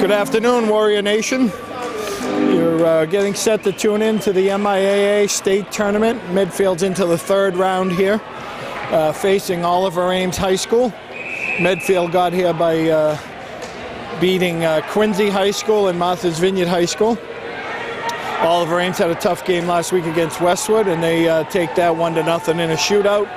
Good afternoon, Warrior Nation. You're getting set to tune in to the MIAA state tournament. Medfield's into the third round here, facing Oliver Ames High School. Medfield got here by beating Quincy High School and Martha's Vineyard High School. Oliver Ames had a tough game last week against Westwood, and they take that 1-0 in a shootout.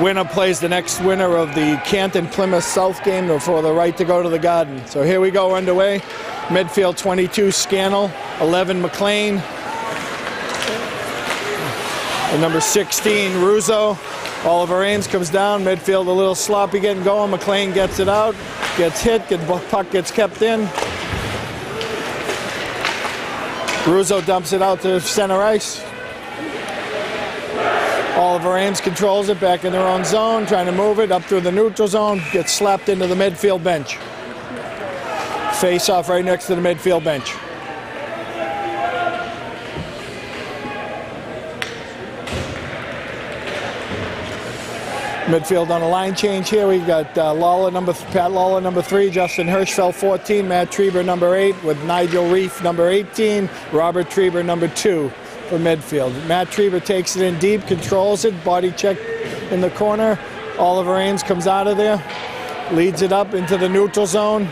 Winner plays the next winner of the Canton-Plymouth South game for the right to go to the Garden. So here we go underway. Medfield 22, Scannell, 11, McLean. And number 16, Russo. Oliver Ames comes down. Medfield a little sloppy getting going. McLean gets it out, gets hit, puck gets kept in. Russo dumps it out to center ice. Oliver Ames controls it back in their own zone, trying to move it up through the neutral zone, gets slapped into the Medfield bench. Face off right next to the Medfield bench. Medfield on a line change here. We got Pat Lawler, number 3, Justin Hirschfeld, 14, Matt Treber, number 8, with Nigel Reef, number 18, Robert Treber, number 2 for Medfield. Matt Treber takes it in deep, controls it, body check in the corner. Oliver Ames comes out of there, leads it up into the neutral zone,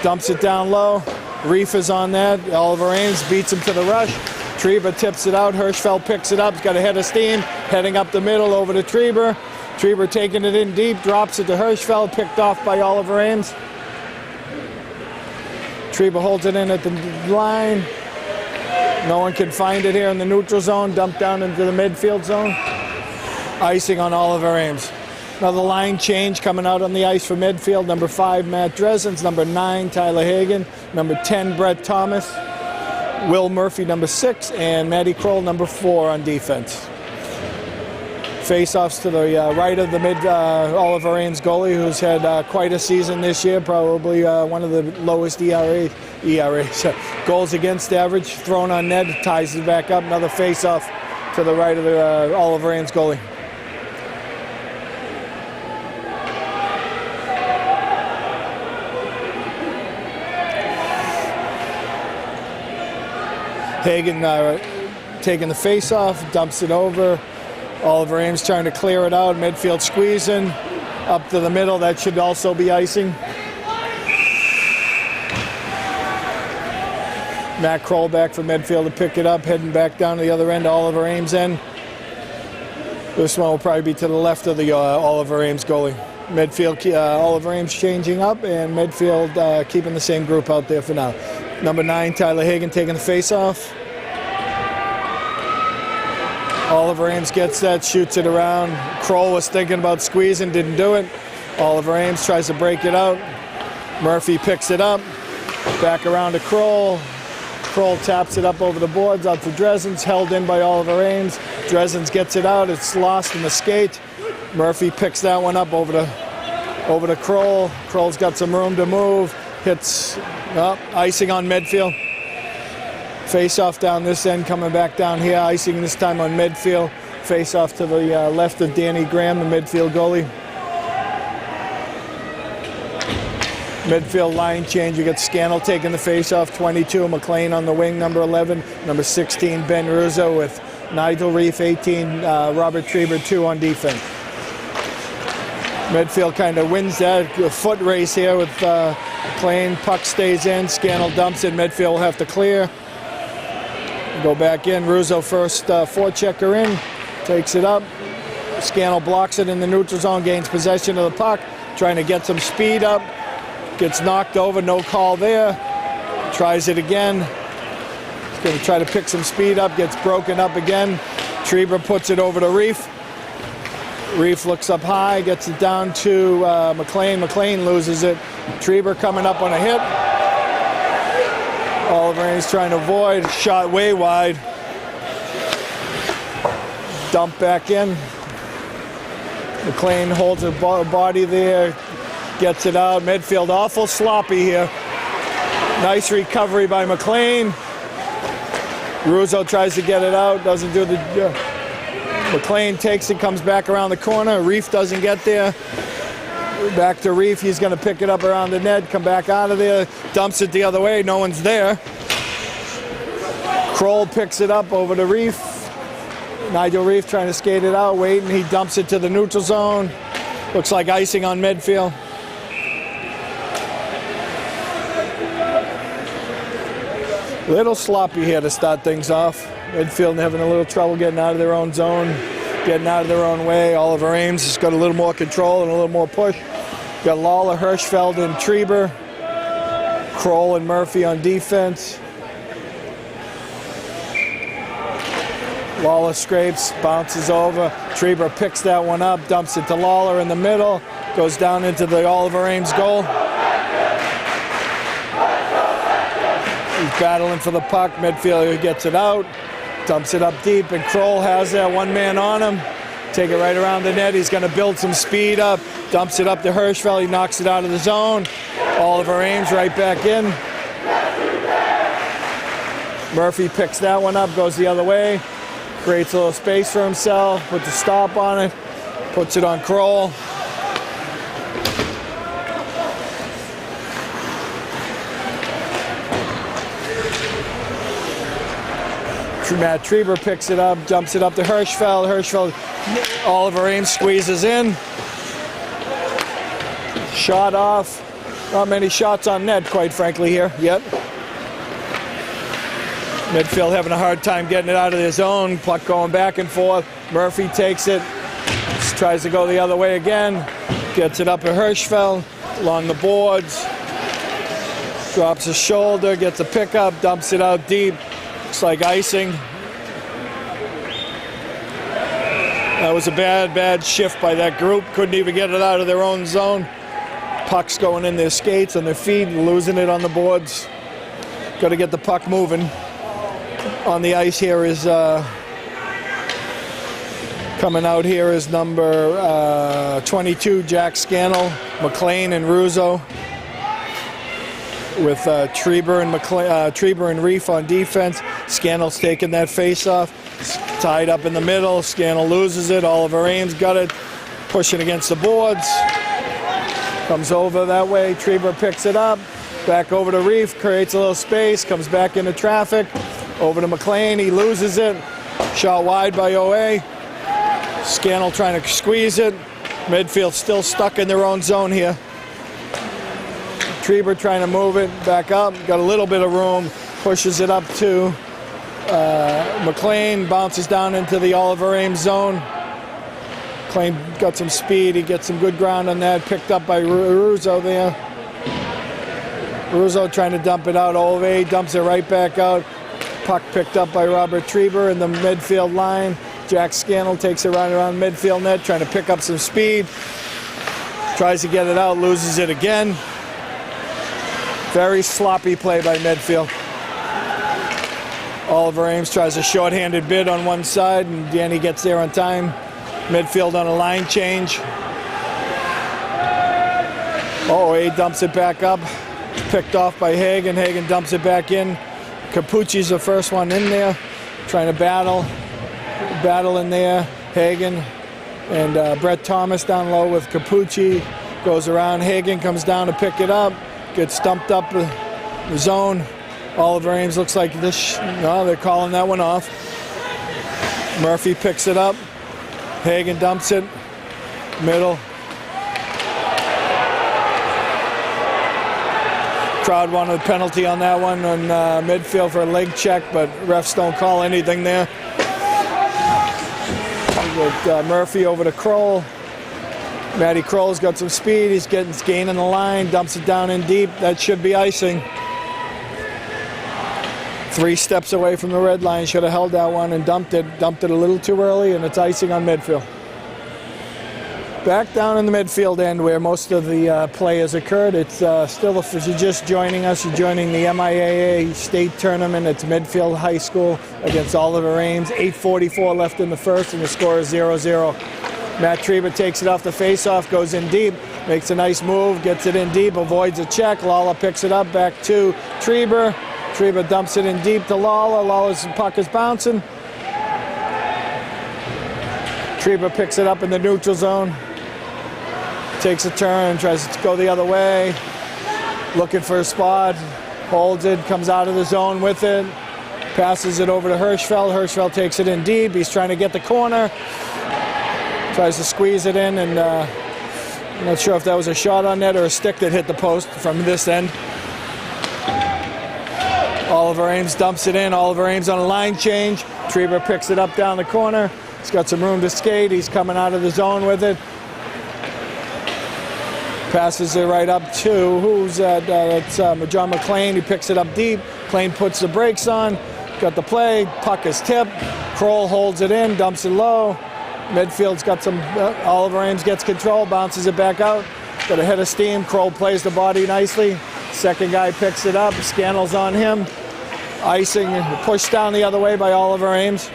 dumps it down low. Reef is on that. Oliver Ames beats him to the rush. Treber tips it out. Hirschfeld picks it up. He's got a head of steam, heading up the middle over to Treber. Treber taking it in deep, drops it to Hirschfeld, picked off by Oliver Ames. Treber holds it in at the line. No one can find it here in the neutral zone, dumped down into the midfield zone. Icing on Oliver Ames. Another line change coming out on the ice for Medfield. Number 5, Matt Dresens. Number 9, Tyler Hagan. Number 10, Brett Thomas. Will Murphy, number 6. And Matty Kroll, number 4 on defense. Face-offs to the right of the Oliver Ames goalie, who's had quite a season this year, probably one of the lowest ERAs. Goals against average, thrown on net, ties it back up. Another face-off to the right of the Oliver Ames goalie. Hagan taking the face-off, dumps it over. Oliver Ames trying to clear it out. Medfield squeezing up to the middle. That should also be icing. Matt Kroll back for Medfield to pick it up, heading back down to the other end, Oliver Ames end. This one will probably be to the left of the Oliver Ames goalie. Medfield, Oliver Ames changing up, and Medfield keeping the same group out there for now. Number 9, Tyler Hagan taking the face-off. Oliver Ames gets that, shoots it around. Kroll was thinking about squeezing, didn't do it. Oliver Ames tries to break it out. Murphy picks it up. Back around to Kroll. Kroll taps it up over the boards, out to Dresens, held in by Oliver Ames. Dresens gets it out, it's lost in the skate. Murphy picks that one up over to Kroll. Kroll's got some room to move. Hits, icing on Medfield. Face-off down this end, coming back down here, icing this time on Medfield. Face-off to the left of Danny Graham, the Medfield goalie. Medfield line change, you got Scannell taking the face-off, 22, McLean on the wing, number 11. Number 16, Ben Russo with Nigel Reef, 18, Robert Treber, 2 on defense. Medfield kind of wins that foot race here with McLean. Puck stays in, Scannell dumps it, Medfield will have to clear. Go back in. Russo first forechecker in, takes it up. Scannell blocks it in the neutral zone, gains possession of the puck, trying to get some speed up. Gets knocked over, no call there. Tries it again. He's going to try to pick some speed up, gets broken up again. Treber puts it over to Reef. Reef looks up high, gets it down to McLean. McLean loses it. Treber coming up on a hit. Oliver Ames trying to avoid, shot way wide. Dump back in. McLean holds her body there, gets it out. Medfield awful sloppy here. Nice recovery by McLean. Russo tries to get it out, doesn't do the... McLean takes it, comes back around the corner. Reef doesn't get there. Back to Reef. He's going to pick it up around the net, come back out of there, dumps it the other way. No one's there. Kroll picks it up over to Reef. Nigel Reef trying to skate it out, waiting. He dumps it to the neutral zone. Looks like icing on Medfield. Little sloppy here to start things off. Medfield having a little trouble getting out of their own zone, getting out of their own way. Oliver Ames has got a little more control and a little more push. Got Lawler, Hirschfeld, and Trieber. Kroll and Murphy on defense. Lawler scrapes, bounces over. Trieber picks that one up, dumps it to Lawler in the middle. Goes down into the Oliver Ames goal. He's battling for the puck. Medfield gets it out, dumps it up deep, and Kroll has that one man on him. Take it right around the net. He's going to build some speed up. Dumps it up to Hirschfeld. He knocks it out of the zone. Oliver Ames right back in. Murphy picks that one up, goes the other way. Creates a little space for himself. Puts a stop on it. Puts it on Kroll. Matt Trieber picks it up, jumps it up to Hirschfeld. Hirschfeld, Oliver Ames squeezes in. Shot off. Not many shots on net, quite frankly, here yet. Medfield having a hard time getting it out of their zone. Puck going back and forth. Murphy takes it. Just tries to go the other way again. Gets it up to Hirschfeld along the boards. Drops his shoulder, gets a pickup, dumps it out deep. Looks like icing. That was a bad shift by that group. Couldn't even get it out of their own zone. Puck's going in their skates and their feet, losing it on the boards. Got to get the puck moving. On the ice here is coming out here is number 22, Jack Scannell, McLean, and Russo. With Trieber and Reef on defense. Scannell's taking that face-off. Tied up in the middle. Scannell loses it. Oliver Ames got it. Pushing against the boards. Comes over that way. Trieber picks it up. Back over to Reef. Creates a little space. Comes back into traffic. Over to McLean. He loses it. Shot wide by OA. Scannell trying to squeeze it. Medfield still stuck in their own zone here. Trieber trying to move it back up, got a little bit of room, pushes it up to McLean, bounces down into the Oliver Ames zone. McLean got some speed, he gets some good ground on that, picked up by Russo there. Russo trying to dump it out, Olve dumps it right back out. Puck picked up by Robert Trieber in the midfield line. Jack Scannell takes it right around midfield net, trying to pick up some speed. Tries to get it out, loses it again. Very sloppy play by Medfield. Oliver Ames tries a short-handed bid on one side, and Danny gets there on time. Medfield on a line change. A dumps it back up. Picked off by Hagen. Hagen dumps it back in. Capucci's the first one in there, trying to battle in there. Hagen and Brett Thomas down low with Capucci. Goes around. Hagen comes down to pick it up. Gets stumped up the zone. Oliver Ames looks like this. No, they're calling that one off. Murphy picks it up. Hagen dumps it. Middle. Crowd wanted a penalty on that one on midfield for a leg check, but refs don't call anything there. With Murphy over to Kroll. Matty Kroll's got some speed. He's gaining the line, dumps it down in deep. That should be icing. 3 steps away from the red line. Should have held that one and dumped it. Dumped it a little too early, and it's icing on midfield. Back down in the midfield end where most of the play has occurred. It's still, if you're just joining us, you're joining the MIAA state tournament. It's Medfield High School against Oliver Ames. 8:44 left in the first, and the score is 0-0. Matt Trieber takes it off the face-off, goes in deep, makes a nice move, gets it in deep, avoids a check. Lawler picks it up, back to Trieber. Trieber dumps it in deep to Lawler. Lawler's puck is bouncing. Trieber picks it up in the neutral zone. Takes a turn, tries to go the other way. Looking for a spot. Holds it, comes out of the zone with it. Passes it over to Hirschfeld. Hirschfeld takes it in deep. He's trying to get the corner. Tries to squeeze it in, and I'm not sure if that was a shot on net or a stick that hit the post from this end. Oliver Ames dumps it in. Oliver Ames on a line change. Trieber picks it up down the corner. He's got some room to skate. He's coming out of the zone with it. Passes it right up to, who's that? It's John McLean. He picks it up deep. McLean puts the brakes on. Got the play. Puck is tipped. Kroll holds it in, dumps it low. Medfield's got some, Oliver Ames gets control, bounces it back out. Got a head of steam. Kroll plays the body nicely. Second guy picks it up. Scannell's on him. Icing, pushed down the other way by Oliver Ames.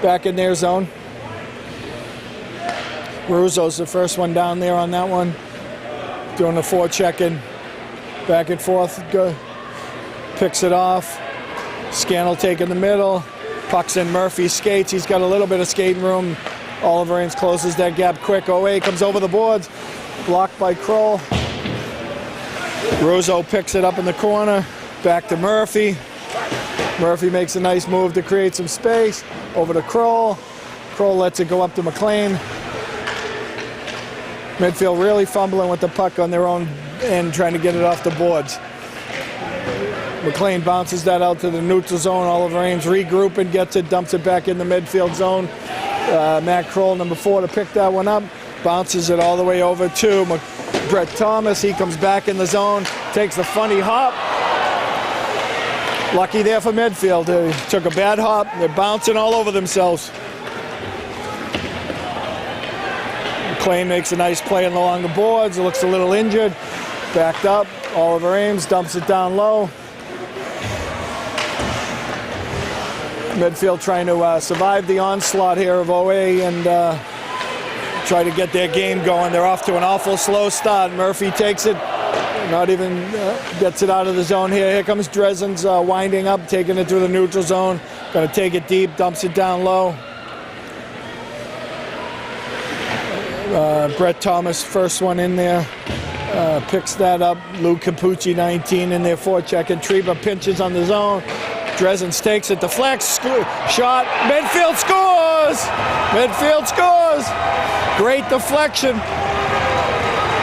Back in their zone. Russo's the first one down there on that one. Doing the forechecking. Back and forth. Good. Picks it off. Scannell taking the middle. Puck's in. Murphy skates. He's got a little bit of skating room. Oliver Ames closes that gap quick. OA comes over the boards. Blocked by Kroll. Russo picks it up in the corner. Back to Murphy. Murphy makes a nice move to create some space. Over to Kroll. Kroll lets it go up to McLean. Medfield really fumbling with the puck on their own end, trying to get it off the boards. McLean bounces that out to the neutral zone. Oliver Ames regrouping, gets it, dumps it back in the midfield zone. Matt Kroll, number 4, to pick that one up. Bounces it all the way over to Brett Thomas. He comes back in the zone, takes the funny hop. Lucky there for Medfield. They took a bad hop. They're bouncing all over themselves. McLean makes a nice play along the boards. Looks a little injured. Backed up. Oliver Ames dumps it down low. Medfield trying to survive the onslaught here of OA and try to get their game going. They're off to an awful slow start. Murphy takes it. Not even gets it out of the zone here. Here comes Dresden's winding up, taking it through the neutral zone. Going to take it deep, dumps it down low. Brett Thomas, first one in there, picks that up. Lou Capucci, 19, in there forechecking. Trieber pinches on the zone. Dresden takes it, deflects, shot. Medfield scores! Medfield scores! Great deflection.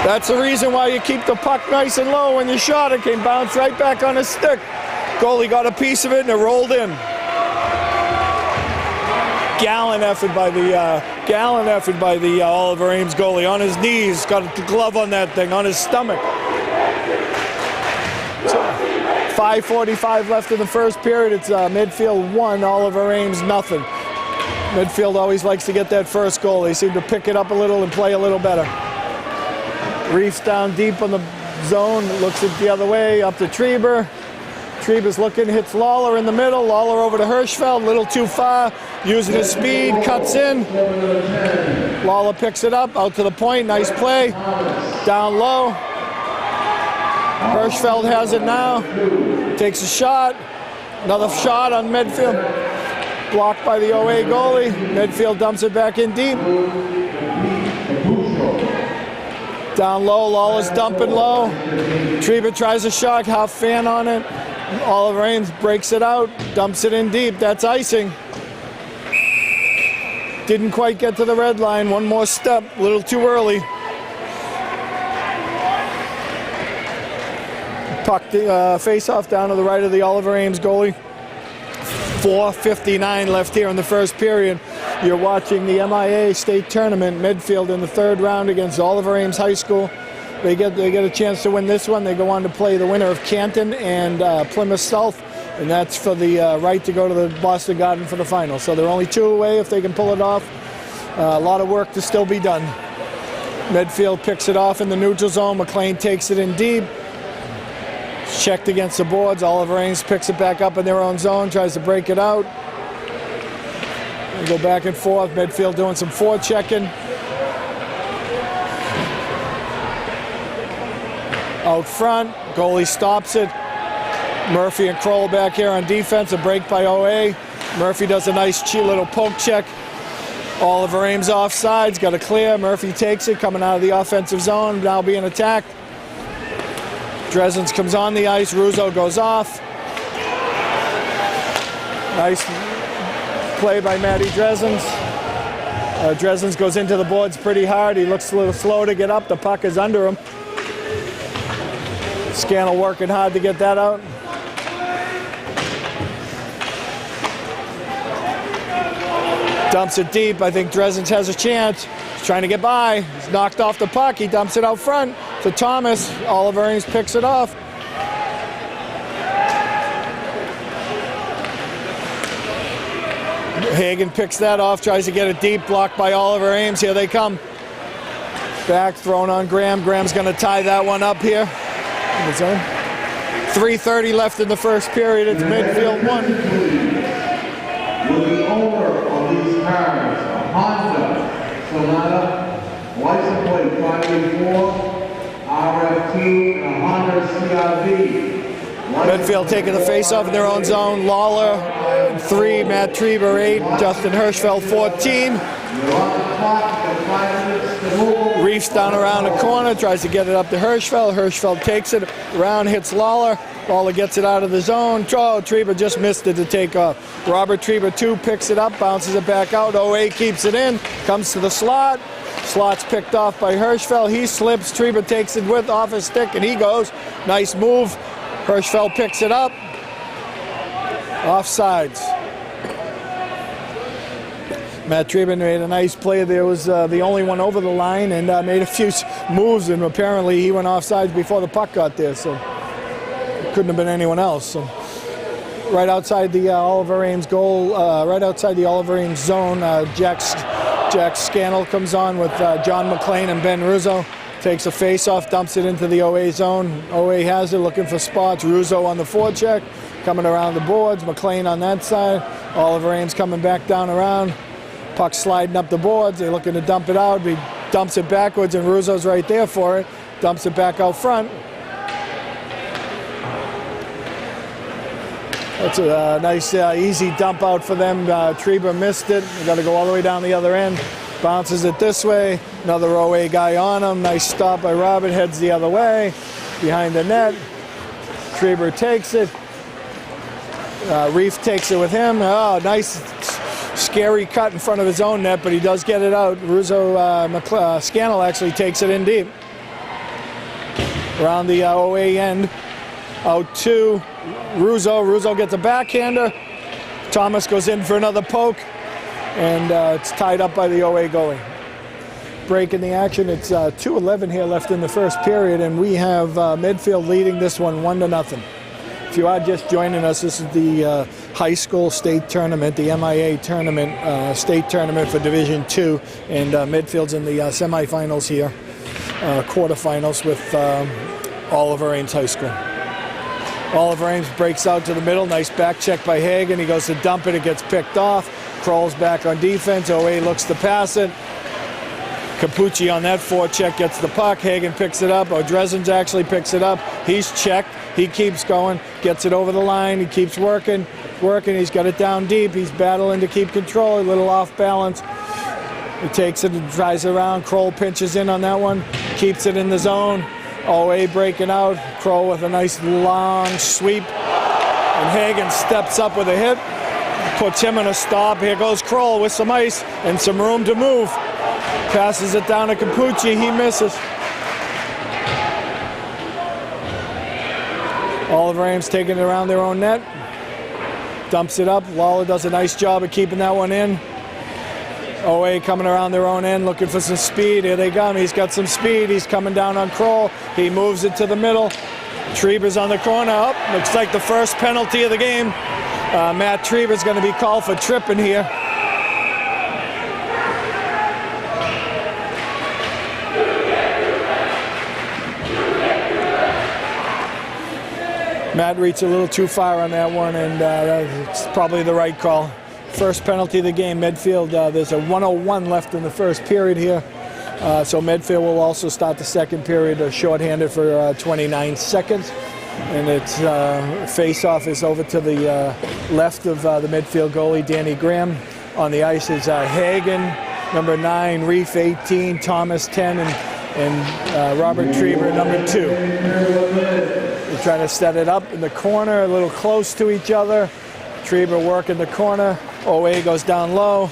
That's the reason why you keep the puck nice and low when you shot it. Came bounce right back on his stick. Goalie got a piece of it and it rolled in. Gallant effort by the Oliver Ames goalie on his knees. Got a glove on that thing on his stomach. So 5:45 left in the first period. It's Medfield 1, Oliver Ames nothing. Medfield always likes to get that first goal. They seem to pick it up a little and play a little better. Reefs down deep on the zone, looks it the other way, up to Trieber. Trieber's looking, hits Lawler in the middle. Lawler over to Hirschfeld, a little too far, using his speed, cuts in. Lawler picks it up, out to the point, nice play. Down low. Hirschfeld has it now, takes a shot. Another shot on Medfield. Blocked by the OA goalie. Medfield dumps it back in deep. Down low, Lawler's dumping low. Trieber tries a shot, half fan on it. Oliver Ames breaks it out, dumps it in deep. That's icing. Didn't quite get to the red line. One more step, a little too early. Puck face-off down to the right of the Oliver Ames goalie. 4:59 left here in the first period. You're watching the MIAA state tournament. Medfield in the third round against Oliver Ames High School. They get a chance to win this one. They go on to play the winner of Canton and Plymouth South, and that's for the right to go to the Boston Garden for the final. So they're only 2 away if they can pull it off. A lot of work to still be done. Medfield picks it off in the neutral zone. McLean takes it in deep. Checked against the boards. Oliver Ames picks it back up in their own zone, tries to break it out. They go back and forth. Medfield doing some forechecking. Out front, goalie stops it. Murphy and Kroll back here on defense. A break by OA. Murphy does a nice little poke check. Oliver Ames offsides, got a clear. Murphy takes it, coming out of the offensive zone, now being attacked. Dresens comes on the ice, Russo goes off. Nice play by Matty Dresens. Dresens goes into the boards pretty hard. He looks a little slow to get up. The puck is under him. Scannell working hard to get that out. Dumps it deep. I think Dresens has a chance. He's trying to get by. He's knocked off the puck. He dumps it out front to Thomas. Oliver Ames picks it off. Hagen picks that off, tries to get it deep, blocked by Oliver Ames. Here they come. Back, thrown on Graham. Graham's going to tie that one up here. 3:30 left in the first period. It's Medfield 1. With the owner of these cars, a Honda Sonata, license plate 584, RF2, and a Honda CRV. Medfield taking the face-off in their own zone. Lawler 3, Matt Treber 8, Justin Hirschfeld 14. Reefs down around the corner, tries to get it up to Hirschfeld. Hirschfeld takes it around, hits Lawler. Lawler gets it out of the zone. Oh, Treber just missed it to take off. Robert Treber 2 picks it up, bounces it back out. OA keeps it in, comes to the slot. Slot's picked off by Hirschfeld. He slips, Treber takes it with off his stick, and he goes. Nice move. Hirschfeld picks it up. Offsides. Matt Treber made a nice play. There was the only one over the line and made a few moves, and apparently he went offsides before the puck got there, so it couldn't have been anyone else. So right outside the Oliver Ames goal, right outside the Oliver Ames zone, Jack Scannell comes on with John McLean and Ben Russo. Takes a face-off, dumps it into the OA zone. OA has it, looking for spots. Russo on the forecheck, coming around the boards. McLean on that side. Oliver Ames coming back down around. Puck sliding up the boards. They're looking to dump it out. He dumps it backwards, and Russo's right there for it. Dumps it back out front. That's a nice, easy dump out for them. Treber missed it. They got to go all the way down the other end. Bounces it this way. Another OA guy on him. Nice stop by Robert. Heads the other way. Behind the net. Treber takes it. Reef takes it with him. Oh, nice scary cut in front of his own net, but he does get it out. Russo, Scannell actually takes it in deep. Around the OA end. Out to Russo. Russo gets a backhander. Thomas goes in for another poke. And it's tied up by the OA goalie. Break in the action. It's 2:11 here left in the first period, and we have Medfield leading this one 1-0. If you are just joining us, this is the high school state tournament, the MIAA tournament, state tournament for Division II, and Medfield's in the semifinals here, quarterfinals with Oliver Ames High School. Oliver Ames breaks out to the middle. Nice back check by Hagen. He goes to dump it. It gets picked off. Crawls back on defense. OA looks to pass it. Capucci on that forecheck gets the puck. Hagen picks it up. Dresens actually picks it up. He's checked. He keeps going. Gets it over the line. He keeps working. He's got it down deep. He's battling to keep control. A little off balance. He takes it and tries around. Kroll pinches in on that one. Keeps it in the zone. OA breaking out. Kroll with a nice long sweep. And Hagen steps up with a hit. Puts him in a stop. Here goes Kroll with some ice and some room to move. Passes it down to Capucci. He misses. Oliver Ames taking it around their own net. Dumps it up. Lawler does a nice job of keeping that one in. OA coming around their own end, looking for some speed. Here they come. He's got some speed. He's coming down on Kroll. He moves it to the middle. Treber's on the corner. Up. Looks like the first penalty of the game. Matt Treber's going to be called for tripping here. Matt reached a little too far on that one, and it's probably the right call. First penalty of the game, Medfield. There's a 1:01 left in the first period here. So Medfield will also start the second period shorthanded for 29 seconds. And its face-off is over to the left of the Medfield goalie, Danny Graham. On the ice is Hagen, number 9, Reef 18, Thomas 10, and Robert Trieber number 2. They're trying to set it up in the corner, a little close to each other. Trieber working the corner. OA goes down low,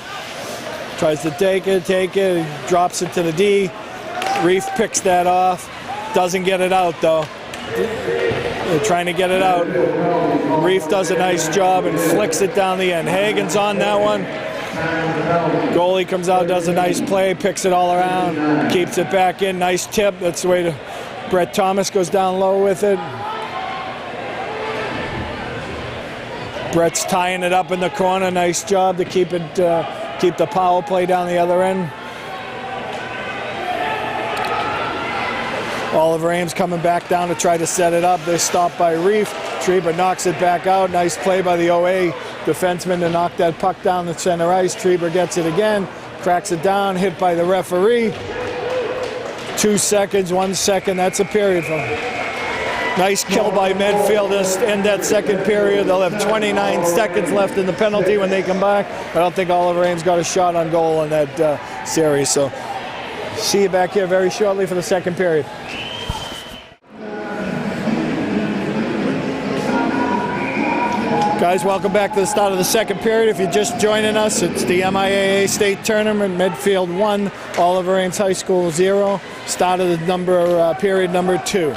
tries to take it, drops it to the D. Reef picks that off, doesn't get it out though. They're trying to get it out. Reef does a nice job and flicks it down the end. Hagen's on that one. Goalie comes out, does a nice play, picks it all around, keeps it back in. Nice tip. That's the way to. Brett Thomas goes down low with it. Brett's tying it up in the corner. Nice job to keep it, keep the power play down the other end. Oliver Ames coming back down to try to set it up. They're stopped by Reef. Trieber knocks it back out. Nice play by the OA defenseman to knock that puck down the center ice. Trieber gets it again, cracks it down, hit by the referee. 2 seconds, 1 second, that's a period for him. Nice kill by Medfield to end that second period. They'll have 29 seconds left in the penalty when they come back. I don't think Oliver Ames got a shot on goal in that series. So see you back here very shortly for the second period. Guys, welcome back to the start of the second period. If you're just joining us, it's the MIAA State Tournament. Medfield 1, Oliver Ames High School 0. Start of the period number 2.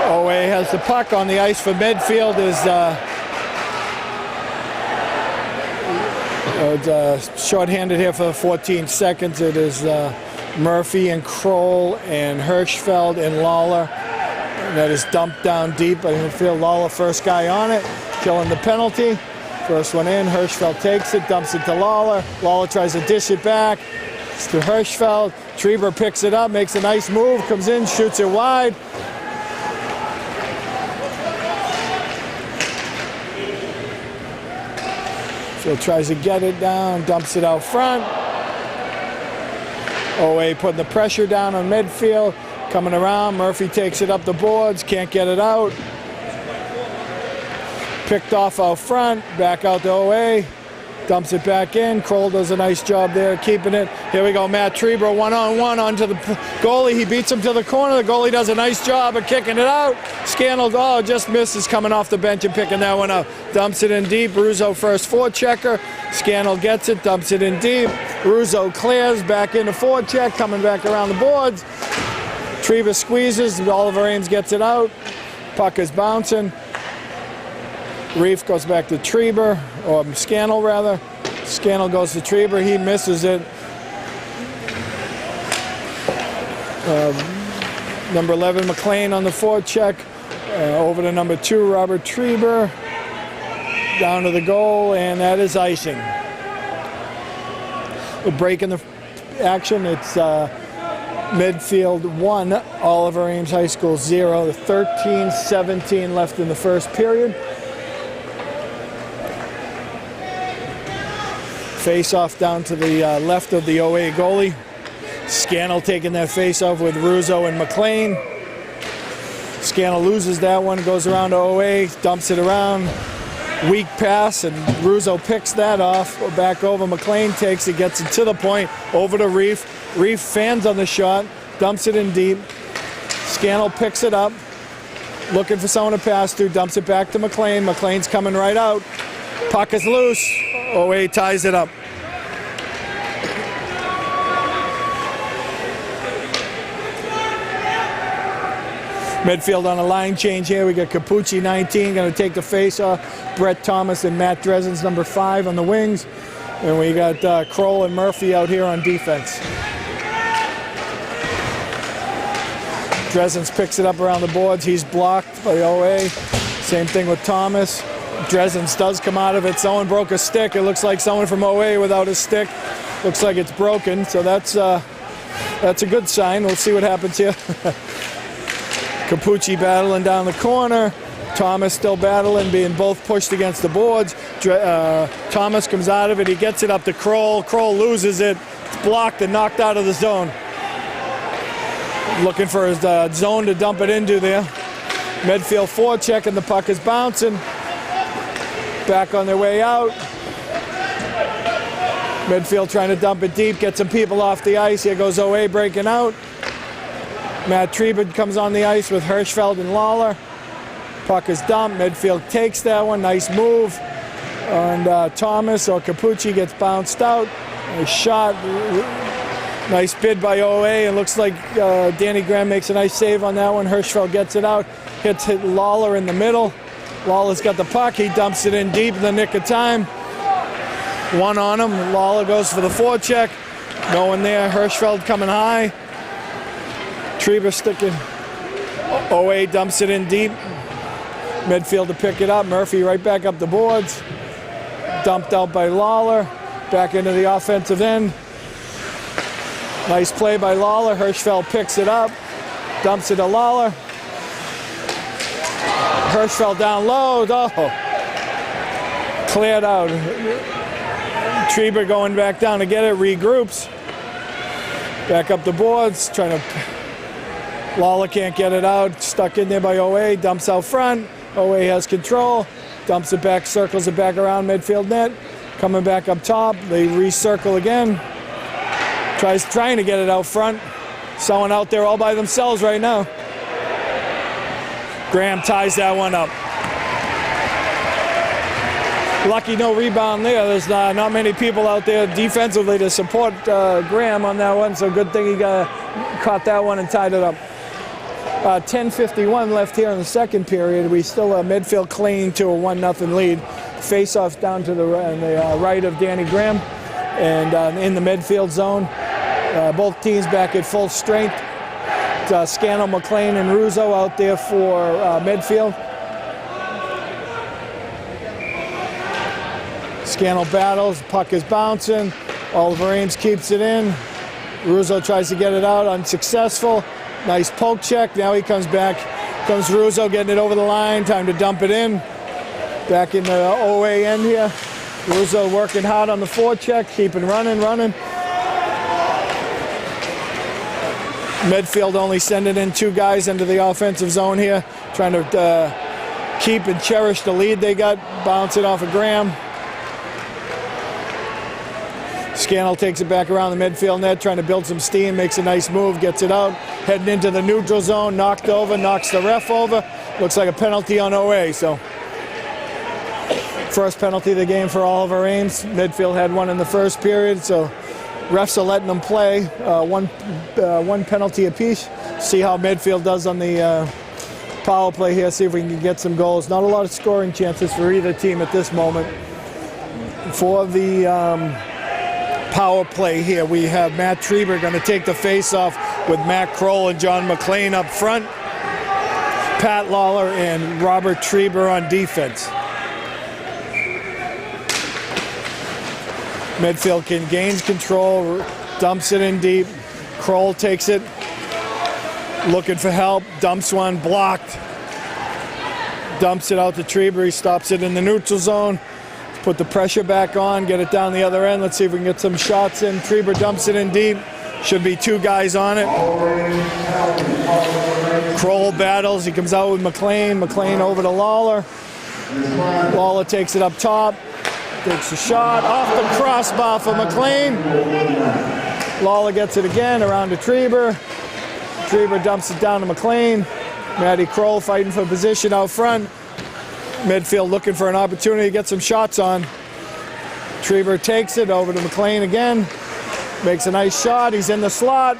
OA has the puck on the ice for Medfield. Is shorthanded here for 14 seconds. It is Murphy and Kroll and Hirschfeld and Lawler. And that is dumped down deep. I feel Lawler first guy on it, killing the penalty. First one in, Hirschfeld takes it, dumps it to Lawler. Lawler tries to dish it back. It's to Hirschfeld. Trieber picks it up, makes a nice move, comes in, shoots it wide. Phil tries to get it down, dumps it out front. OA putting the pressure down on Medfield. Coming around, Murphy takes it up the boards, can't get it out. Picked off out front, back out to OA. Dumps it back in. Kroll does a nice job there keeping it. Here we go, Matt Trieber one-on-one onto the goalie. He beats him to the corner. The goalie does a nice job of kicking it out. Scannell, just misses coming off the bench and picking that one up. Dumps it in deep. Russo first forechecker. Scannell gets it, dumps it in deep. Russo clears, back into forecheck, coming back around the boards. Trieber squeezes, Oliver Ames gets it out. Puck is bouncing. Reef goes back to Trieber, or Scannell rather. Scannell goes to Trieber, he misses it. Number 11, McLean on the forecheck. Over to number 2, Robert Trieber. Down to the goal, and that is icing. A break in the action, it's Medfield 1, Oliver Ames High School 0. 13-17 left in the first period. Face-off down to the left of the OA goalie. Scannell taking that face-off with Russo and McLean. Scannell loses that one, goes around to OA, dumps it around. Weak pass, and Russo picks that off. Back over, McLean takes it, gets it to the point, over to Reef. Reef fans on the shot, dumps it in deep. Scannell picks it up, looking for someone to pass to, dumps it back to McLean. McLean's coming right out. Puck is loose. OA ties it up. Medfield on a line change here. We got Capucci 19 going to take the face off. Brett Thomas and Matt Dresden's number 5 on the wings. And we got Kroll and Murphy out here on defense. Dresden's picks it up around the boards. He's blocked by OA. Same thing with Thomas. Dresden's does come out of it. Someone broke a stick. It looks like someone from OA without a stick. Looks like it's broken. So that's a good sign. We'll see what happens here. Capucci battling down the corner. Thomas still battling, being both pushed against the boards. Thomas comes out of it. He gets it up to Kroll. Kroll loses it. It's blocked and knocked out of the zone. Looking for his zone to dump it into there. Medfield forecheck, and the puck is bouncing. Back on their way out. Medfield trying to dump it deep, get some people off the ice. Here goes OA breaking out. Matt Treba comes on the ice with Hirschfeld and Lawler. Puck is dumped. Medfield takes that one. Nice move. And Thomas or Capucci gets bounced out. Nice shot. Nice bid by OA. It looks like Danny Graham makes a nice save on that one. Hirschfeld gets it out. Hit Lawler in the middle. Lawler's got the puck. He dumps it in deep in the nick of time. One on him. Lawler goes for the forecheck. No one there. Hirschfeld coming high. Treba sticking. OA dumps it in deep. Medfield to pick it up. Murphy right back up the boards. Dumped out by Lawler. Back into the offensive end. Nice play by Lawler. Hirschfeld picks it up. Dumps it to Lawler. Hirschfeld down low. Oh. Cleared out. Treba going back down to get it. Regroups. Back up the boards. Trying to... Lawler can't get it out. Stuck in there by OA. Dumps out front. OA has control. Dumps it back. Circles it back around midfield net. Coming back up top. They recircle again. Trying to get it out front. Someone out there all by themselves right now. Graham ties that one up. Lucky no rebound there. There's not many people out there defensively to support Graham on that one, so good thing he caught that one and tied it up. 10:51 left here in the second period. We still have Medfield clinging to a 1-0 lead. Face-off down to the right of Danny Graham and in the midfield zone. Both teams back at full strength. Scannell, McLean, and Russo out there for Medfield. Scannell battles, puck is bouncing. Oliver Ames keeps it in. Russo tries to get it out, unsuccessful. Nice poke check, now he comes back. Comes Russo getting it over the line, time to dump it in. Back in the OA end here. Russo working hard on the forecheck, keeping running. Medfield only sending in 2 guys into the offensive zone here, trying to keep and cherish the lead they got. Bounce it off of Graham. Scannell takes it back around the midfield net, trying to build some steam, makes a nice move, gets it out, heading into the neutral zone, knocked over, knocks the ref over. Looks like a penalty on OA, so first penalty of the game for Oliver Ames. Medfield had one in the first period, so refs are letting them play one penalty apiece. See how Medfield does on the power play here, see if we can get some goals. Not a lot of scoring chances for either team at this moment. For the power play here, we have Matt Treba going to take the face-off with Matt Kroll and John McLean up front. Pat Lawler and Robert Treba on defense. Medfield gains control, dumps it in deep. Kroll takes it, looking for help, dumps one, blocked. Dumps it out to Treba, he stops it in the neutral zone. Put the pressure back on, get it down the other end. Let's see if we can get some shots in. Treba dumps it in deep. Should be 2 guys on it. Kroll battles, he comes out with McLean. McLean over to Lawler. Lawler takes it up top. Takes a shot off the crossbar for McLean. Lawler gets it again around to Treba. Treba dumps it down to McLean. Matty Kroll fighting for position out front. Medfield looking for an opportunity to get some shots on. Treba takes it over to McLean again. Makes a nice shot. He's in the slot.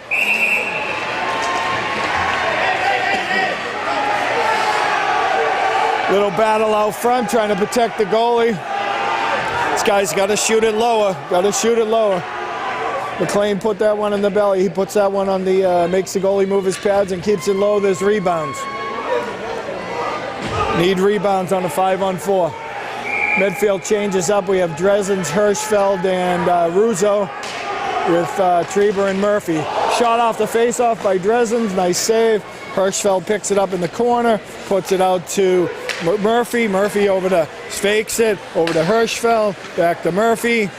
Little battle out front trying to protect the goalie. This guy's got to shoot it lower. McLean put that one in the belly. He puts that one on the, makes the goalie move his pads and keeps it low. There's rebounds. Need rebounds on a 5-on-4. Medfield changes up. We have Dresens, Hirschfeld, and Russo with Treba and Murphy. Shot off the face-off by Dresens. Nice save. Hirschfeld picks it up in the corner, puts it out to Murphy. Murphy over to, fakes it, over to Hirschfeld, back to Murphy.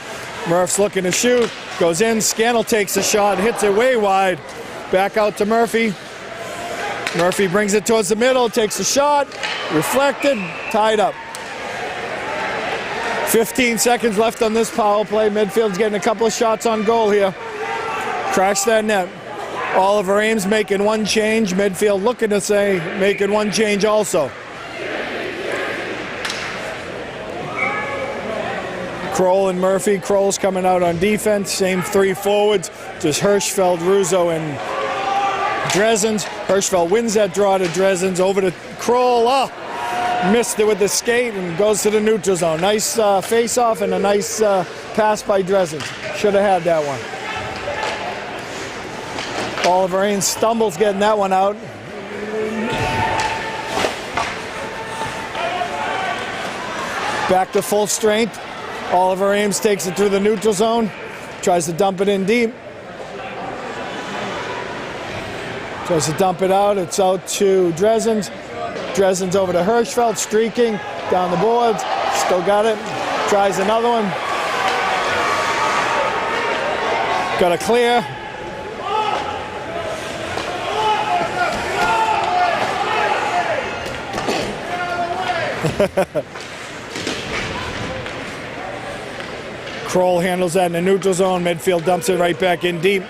Murph's looking to shoot, goes in, Scannell takes a shot, hits it way wide. Back out to Murphy. Murphy brings it towards the middle, takes a shot, reflected, tied up. 15 seconds left on this power play. Medfield's getting a couple of shots on goal here. Cracks that net. Oliver Ames making one change. Medfield looking to say making one change also. Kroll and Murphy. Kroll's coming out on defense. Same three forwards. Just Hirschfeld, Russo, and Dresens. Hirschfeld wins that draw to Dresens. Over to Kroll. Oh, missed it with the skate and goes to the neutral zone. Nice face-off and a nice pass by Dresens. Should have had that one. Oliver Ames stumbles getting that one out. Back to full strength. Oliver Ames takes it through the neutral zone. Tries to dump it in deep. Tries to dump it out. It's out to Dresens. Dresens over to Hirschfeld, streaking down the boards. Still got it. Tries another one. Got a clear. Kroll handles that in the neutral zone. Medfield dumps it right back in deep.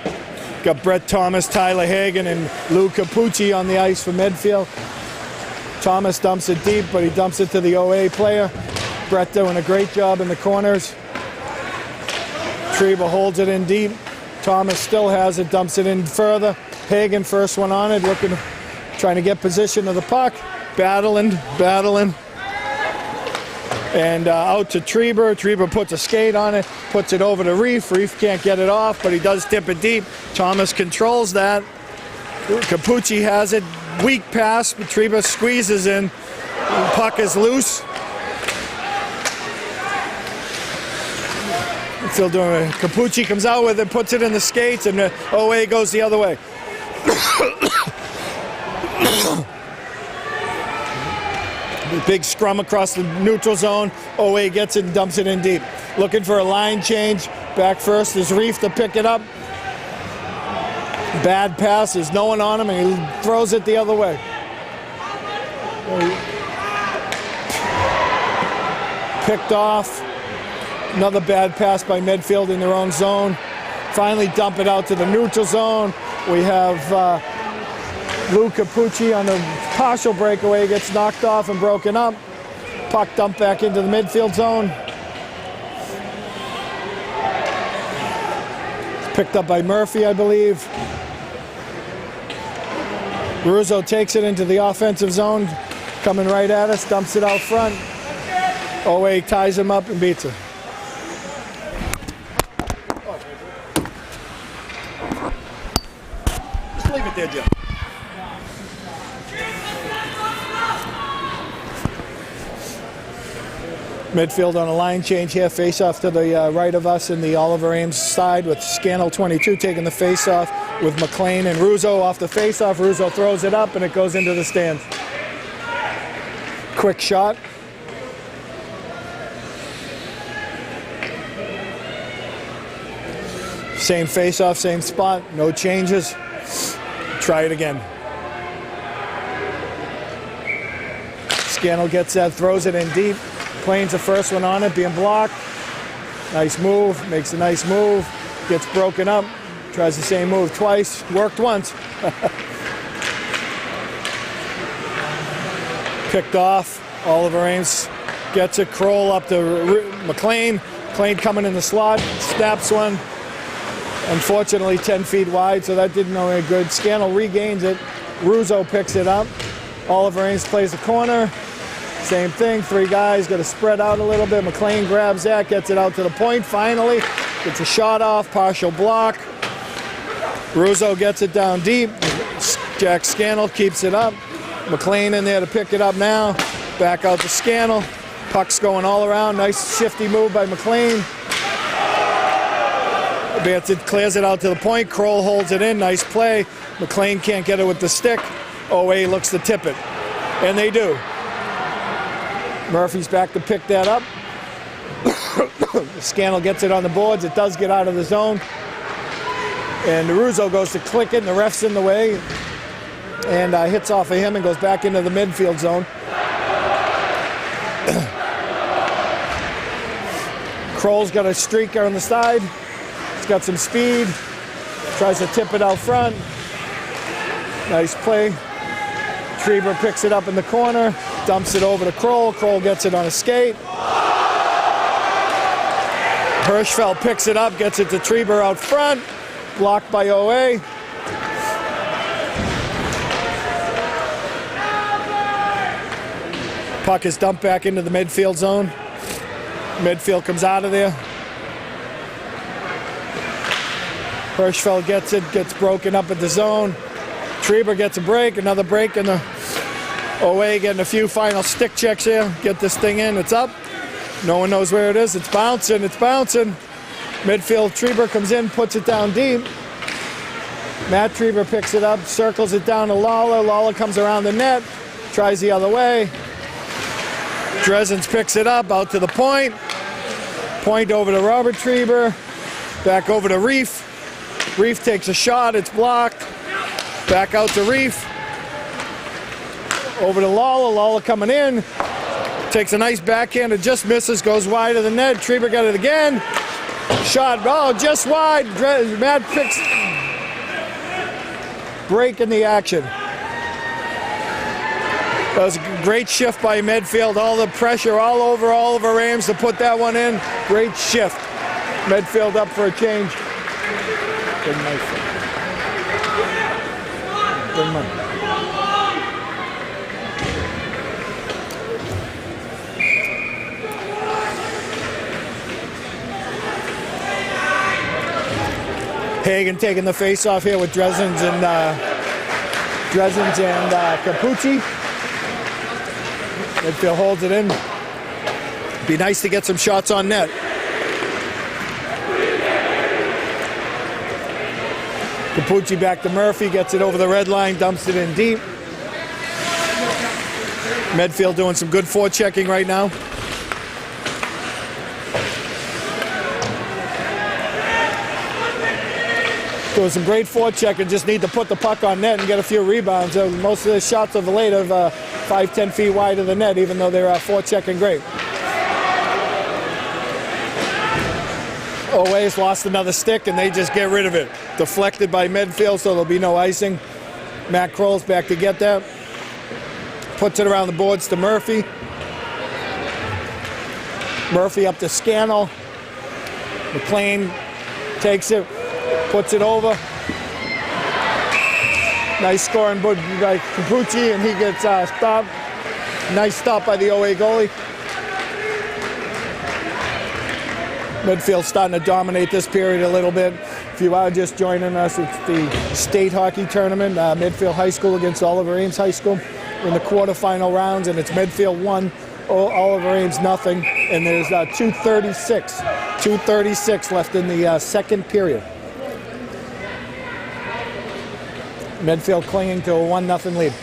Got Brett Thomas, Tyler Hagan, and Lou Capucci on the ice for Medfield. Thomas dumps it deep, but he dumps it to the OA player. Brett doing a great job in the corners. Treba holds it in deep. Thomas still has it, dumps it in further. Hagan first one on it, trying to get position of the puck. Battling. And out to Treba. Treba puts a skate on it, puts it over to Reef. Reef can't get it off, but he does tip it deep. Thomas controls that. Capucci has it. Weak pass, but Treba squeezes in. The puck is loose. Still doing it. Capucci comes out with it, puts it in the skates, and the OA goes the other way. Big scrum across the neutral zone. OA gets it and dumps it in deep. Looking for a line change. Back first is Reef to pick it up. Bad pass. There's no one on him, and he throws it the other way. Picked off. Another bad pass by Medfield in their own zone. Finally dump it out to the neutral zone. We have Lou Capucci on the partial breakaway, gets knocked off and broken up. Puck dumped back into the midfield zone. It's picked up by Murphy, I believe. Russo takes it into the offensive zone, coming right at us, dumps it out front. OA ties him up and beats it. Just leave it there, Jim. Medfield on a line change here, face off to the right of us in the Oliver Ames side with Scannell 22 taking the face off with McLean and Russo off the face off. Russo throws it up and it goes into the stands. Quick shot. Same face off, same spot, no changes. Try it again. Scannell gets that, throws it in deep. McLean's the first one on it, being blocked. Nice move, makes a nice move. Gets broken up, tries the same move twice, worked once. Picked off, Oliver Ames gets it, Kroll up to McLean. McLean coming in the slot, snaps one. Unfortunately 10 feet wide, so that didn't know any good. Scannell regains it, Russo picks it up. Oliver Ames plays the corner. Same thing, three guys, got to spread out a little bit. McLean grabs that, gets it out to the point finally. Gets a shot off, partial block. Russo gets it down deep. Jack Scannell keeps it up. McLean in there to pick it up now. Back out to Scannell. Puck's going all around. Nice shifty move by McLean. Clears it out to the point. Kroll holds it in. Nice play. McLean can't get it with the stick. OA looks to tip it. And they do. Murphy's back to pick that up. Scannell gets it on the boards. It does get out of the zone. And Russo goes to click it, and the ref's in the way. And hits off of him and goes back into the midfield zone. Kroll's got a streaker on the side. He's got some speed. Tries to tip it out front. Nice play. Trieber picks it up in the corner, dumps it over to Kroll. Kroll gets it on a skate. Hirschfeld picks it up, gets it to Trieber out front. Blocked by OA. Puck is dumped back into the midfield zone. Medfield comes out of there. Hirschfeld gets it, gets broken up at the zone. Trieber gets a break, another break, and the OA getting a few final stick checks here. Get this thing in, it's up. No one knows where it is, it's bouncing, it's bouncing. Midfield, Trieber comes in, puts it down deep. Matt Trieber picks it up, circles it down to Lawler. Lawler comes around the net, tries the other way. Dresens picks it up, out to the point. Point over to Robert Trieber. Back over to Reef. Reef takes a shot, it's blocked. Back out to Reef. Over to Lawler. Lawler coming in. Takes a nice backhand, it just misses, goes wide of the net. Trieber got it again. Shot, oh, just wide. Matt picks. Break in the action. That was a great shift by Medfield. All the pressure all over Ames to put that one in. Great shift. Medfield up for a change. Good night. Good night. Hagen taking the face off here with Dresens and Capucci. Midfield holds it in. Be nice to get some shots on net. Capucci back to Murphy, gets it over the red line, dumps it in deep. Medfield doing some good forechecking right now. Doing some great forechecking, just need to put the puck on net and get a few rebounds. Most of the shots of the late of 5-10 feet wide of the net, even though they're forechecking great. OA's lost another stick and they just get rid of it. Deflected by Medfield, so there'll be no icing. Matt Kroll's back to get that. Puts it around the boards to Murphy. Murphy up to Scannell. McLean takes it, puts it over. Nice scoring by Capucci, and he gets stopped. Nice stop by the OA goalie. Medfield starting to dominate this period a little bit. If you are just joining us, it's the state hockey tournament, Medfield High School against Oliver Ames High School in the quarterfinal rounds, and it's Medfield 1, Oliver Ames nothing, and there's 2:36 left in the second period. Medfield clinging to a 1-0 lead.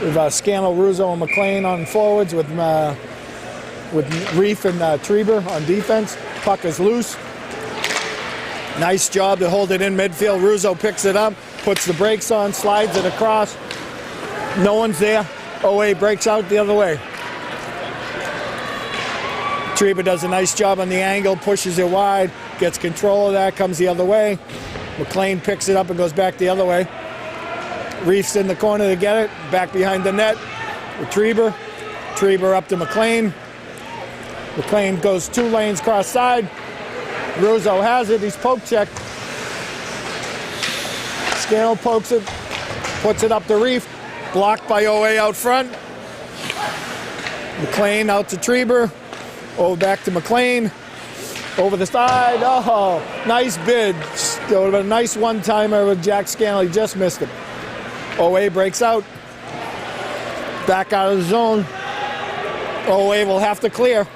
We've Scannell, Russo, and McLean on forwards with Reef and Trieber on defense. Puck is loose. Nice job to hold it in midfield. Russo picks it up, puts the brakes on, slides it across. No one's there. OA breaks out the other way. Trieber does a nice job on the angle, pushes it wide, gets control of that, comes the other way. McLean picks it up and goes back the other way. Reef's in the corner to get it, back behind the net with Trieber. Trieber up to McLean. McLean goes 2 lanes cross side. Russo has it, he's poke checked. Scannell pokes it, puts it up to Reef. Blocked by OA out front. McLean out to Trieber. Over back to McLean. Over the side. Oh, nice bid. It would have been a nice one-timer with Jack Scannell. He just missed it. OA breaks out. Back out of the zone. OA will have to clear.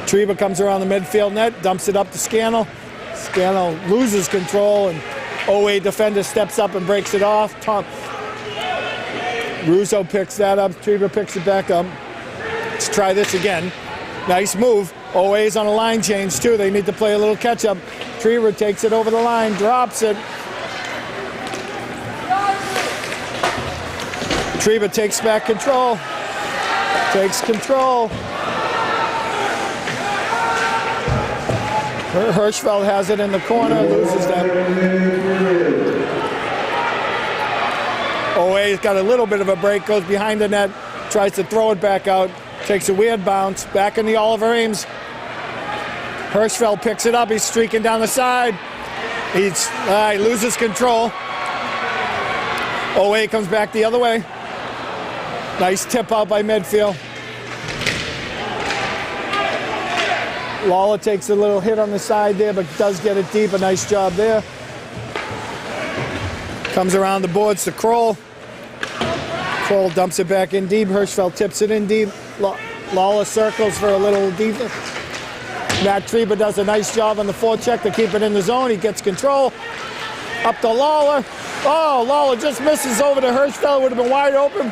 Trieber comes around the midfield net, dumps it up to Scannell. Scannell loses control, and OA defender steps up and breaks it off. Russo picks that up. Trieber picks it back up. Let's try this again. Nice move. OA's on a line change too. They need to play a little catch-up. Trieber takes it over the line, drops it. Trieber takes back control. Takes control. Hirschfeld has it in the corner, loses that. OA's got a little bit of a break, goes behind the net, tries to throw it back out, takes a weird bounce, back in the Oliver Ames. Hirschfeld picks it up, he's streaking down the side. He loses control. OA comes back the other way. Nice tip out by Medfield. Lawler takes a little hit on the side there, but does get it deep. A nice job there. Comes around the boards to Kroll. Kroll dumps it back in deep. Hirschfeld tips it in deep. Lawler circles for a little deep. Matt Treba does a nice job on the forecheck to keep it in the zone. He gets control. Up to Lawler. Oh, Lawler just misses over to Hirschfeld. Would have been wide open.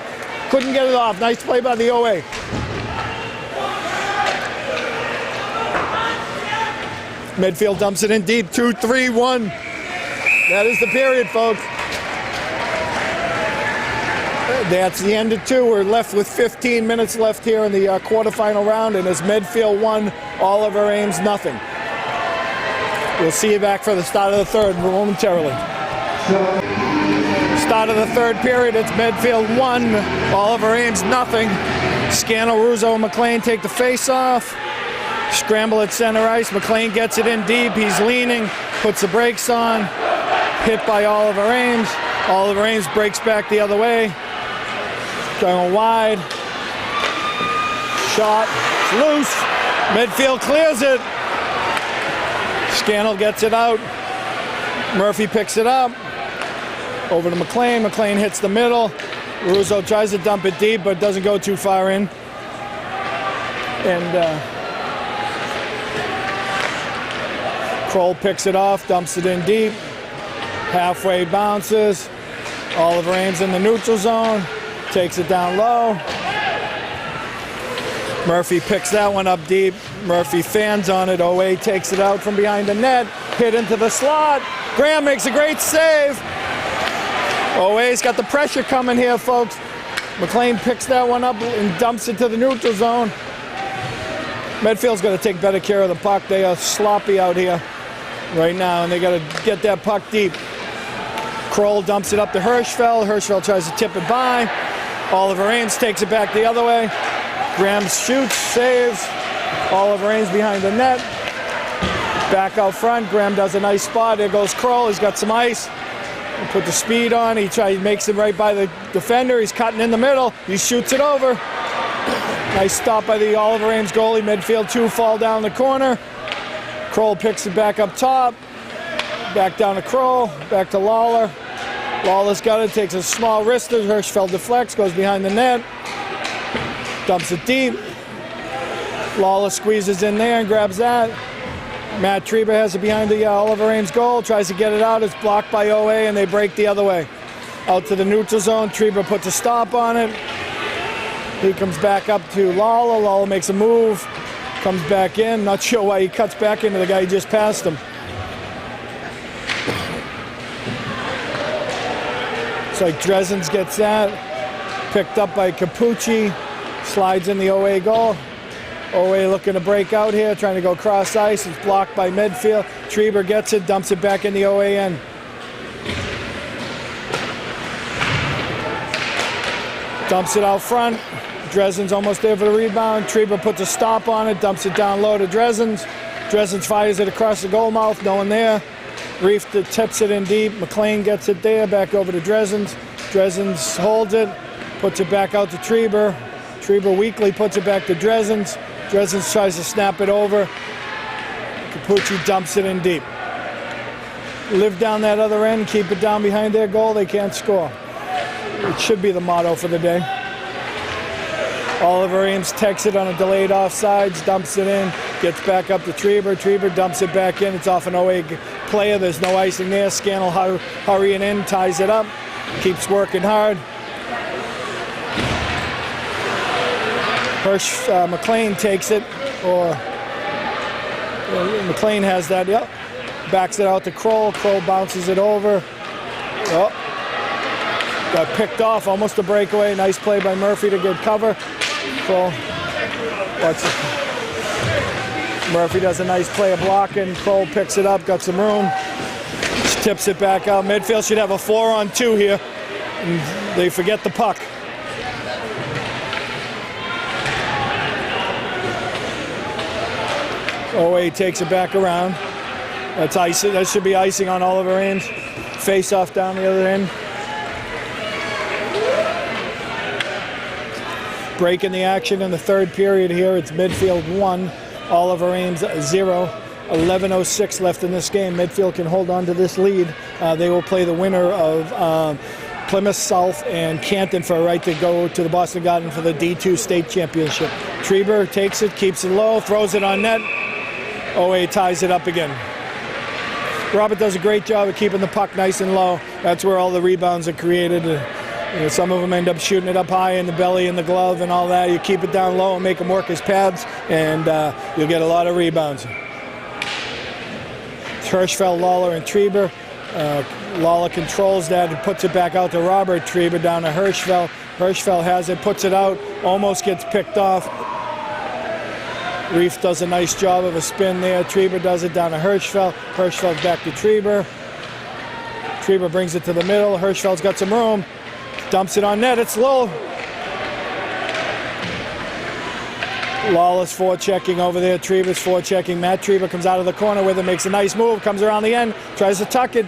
Couldn't get it off. Nice play by the OA. Medfield dumps it in deep. 2-3-1. That is the period, folks. That's the end of 2. We're left with 15 minutes left here in the quarterfinal round, and it's Medfield 1, Oliver Ames nothing. We'll see you back for the start of the third momentarily. Start of the third period, it's Medfield 1, Oliver Ames nothing. Scannell, Russo, and McLean take the face-off. Scramble at center ice. McLean gets it in deep. He's leaning, puts the brakes on. Hit by Oliver Ames. Oliver Ames breaks back the other way. Going wide. Shot. It's loose. Medfield clears it. Scannell gets it out. Murphy picks it up. Over to McLean. McLean hits the middle. Russo tries to dump it deep, but doesn't go too far in. And Kroll picks it off, dumps it in deep. Halfway bounces. Oliver Ames in the neutral zone. Takes it down low. Murphy picks that one up deep. Murphy fans on it. OA takes it out from behind the net. Hit into the slot. Graham makes a great save. OA's got the pressure coming here, folks. McLean picks that one up and dumps it to the neutral zone. Medfield's got to take better care of the puck. They are sloppy out here right now, and they got to get that puck deep. Kroll dumps it up to Hirschfeld. Hirschfeld tries to tip it by. Oliver Ames takes it back the other way. Graham shoots, saves. Oliver Ames behind the net. Back out front. Graham does a nice spot. There goes Kroll. He's got some ice. He put the speed on. He makes it right by the defender. He's cutting in the middle. He shoots it over. Nice stop by the Oliver Ames goalie. Medfield 2 fall down the corner. Kroll picks it back up top. Back down to Kroll. Back to Lawler. Lawler's got it. Takes a small wrister. Hirschfeld deflects. Goes behind the net. Dumps it deep. Lawler squeezes in there and grabs that. Matt Treba has it behind the Oliver Ames goal. Tries to get it out. It's blocked by OA, and they break the other way. Out to the neutral zone. Treba puts a stop on it. He comes back up to Lawler. Lawler makes a move. Comes back in. Not sure why he cuts back into the guy who just passed him. It's like Dresden's gets that. Picked up by Capucci. Slides in the OA goal. OA looking to break out here, trying to go cross ice. It's blocked by Medfield. Treba gets it, dumps it back in the OA end. Dumps it out front. Dresden's almost there for the rebound. Treba puts a stop on it, dumps it down low to Dresden's. Dresden's fires it across the goal mouth, no one there. Reef tips it in deep. McLean gets it there, back over to Dresden's. Dresden's holds it, puts it back out to Treba. Treba weakly puts it back to Dresden's. Dresden's tries to snap it over. Capucci dumps it in deep. Live down that other end, keep it down behind their goal, they can't score. It should be the motto for the day. Oliver Ames takes it on a delayed offsides, dumps it in, gets back up to Treba. Treba dumps it back in. It's off an OA player. There's no icing there. Scannell hurrying in, ties it up, keeps working hard. McLean takes it, or McLean has that, yep. Backs it out to Kroll. Kroll bounces it over. Oh. Got picked off, almost a breakaway. Nice play by Murphy to get cover. Kroll. Watch it. Murphy does a nice play of blocking. Kroll picks it up, got some room. Tips it back out. Medfield should have a 4-on-2 here. And they forget the puck. OA takes it back around. That's icing. That should be icing on Oliver Ames. Face off down the other end. Breaking the action in the third period here. It's Medfield 1, Oliver Ames 0. 11:06 left in this game. Medfield can hold on to this lead. They will play the winner of Plymouth South and Canton for a right to go to the Boston Garden for the D2 state championship. Treber takes it, keeps it low, throws it on net. OA ties it up again. Robert does a great job of keeping the puck nice and low. That's where all the rebounds are created. Some of them end up shooting it up high in the belly and the glove and all that. You keep it down low and make them work as pads, and you'll get a lot of rebounds. Hirschfeld, Lawler, and Treber. Lawler controls that and puts it back out to Robert. Treber down to Hirschfeld. Hirschfeld has it, puts it out, almost gets picked off. Reef does a nice job of a spin there. Treber does it down to Hirschfeld. Hirschfeld back to Treber. Treber brings it to the middle. Hirschfeld's got some room. Dumps it on net. It's low. Lawler's forechecking over there. Treber's forechecking. Matt Treber comes out of the corner with it, makes a nice move, comes around the end, tries to tuck it.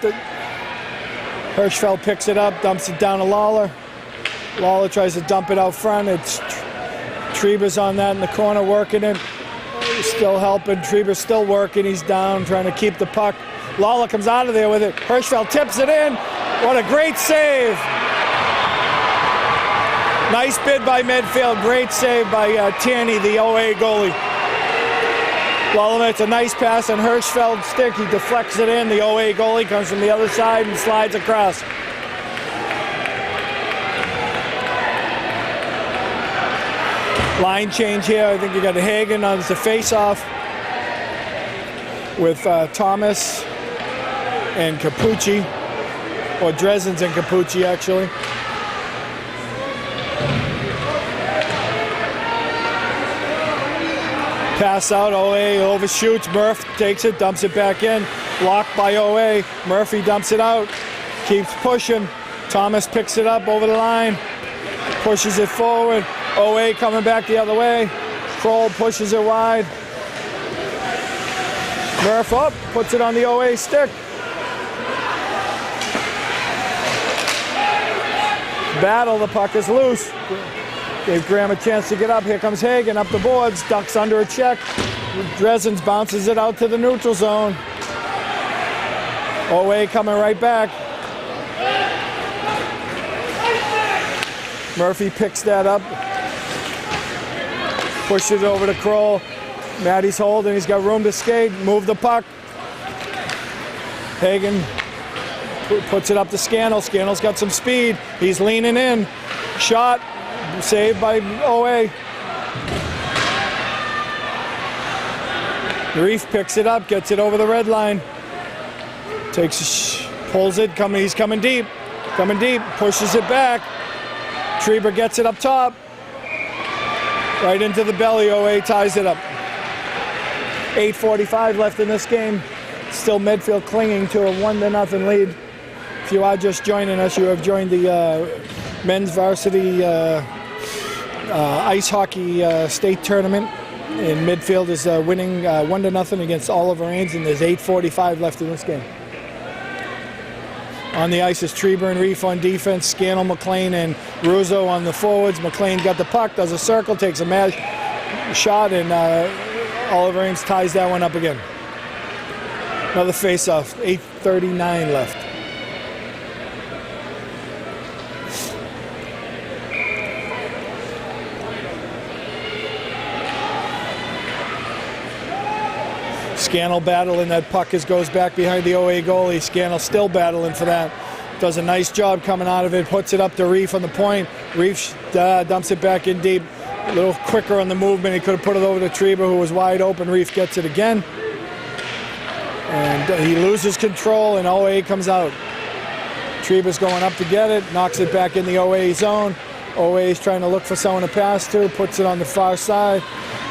Hirschfeld picks it up, dumps it down to Lawler. Lawler tries to dump it out front. It's Treber's on that in the corner working it. Still helping. Treber's still working. He's down, trying to keep the puck. Lawler comes out of there with it. Hirschfeld tips it in. What a great save. Nice bid by Medfield. Great save by Tierney, the OA goalie. Lawler makes a nice pass on Hirschfeld's stick. He deflects it in. The OA goalie comes from the other side and slides across. Line change here. I think you got Hagen on the face-off with Thomas and Capucci, or Dresden's and Capucci actually. Pass out, OA overshoots. Murph takes it, dumps it back in. Blocked by OA. Murphy dumps it out. Keeps pushing. Thomas picks it up over the line. Pushes it forward. OA coming back the other way. Kroll pushes it wide. Murph up, puts it on the OA stick. Battle, the puck is loose. Gave Graham a chance to get up. Here comes Hagen up the boards, ducks under a check. Dresden's bounces it out to the neutral zone. OA coming right back. Murphy picks that up. Pushes it over to Kroll. Matty's holding, he's got room to skate, move the puck. Hagen puts it up to Scannell. Scannell's got some speed. He's leaning in. Shot. Saved by OA. Reef picks it up, gets it over the red line. Pulls it, he's coming deep, pushes it back. Treber gets it up top. Right into the belly, OA ties it up. 8:45 left in this game. Still Medfield clinging to a 1-0 lead. If you are just joining us, you have joined the men's varsity ice hockey state tournament. And Medfield is winning 1-0 against Oliver Ames, and there's 8:45 left in this game. On the ice is Treber and Reef on defense, Scannell, McLean, and Russo on the forwards. McLean got the puck, does a circle, takes a mash shot, and Oliver Ames ties that one up again. Another face-off, 8:39 left. Scannell battling that puck goes back behind the OA goalie. Scannell still battling for that. Does a nice job coming out of it. Puts it up to Reef on the point. Reef dumps it back in deep. A little quicker on the movement. He could have put it over to Treber, who was wide open. Reef gets it again. And he loses control, and OA comes out. Treber's going up to get it. Knocks it back in the OA zone. OA is trying to look for someone to pass to, puts it on the far side,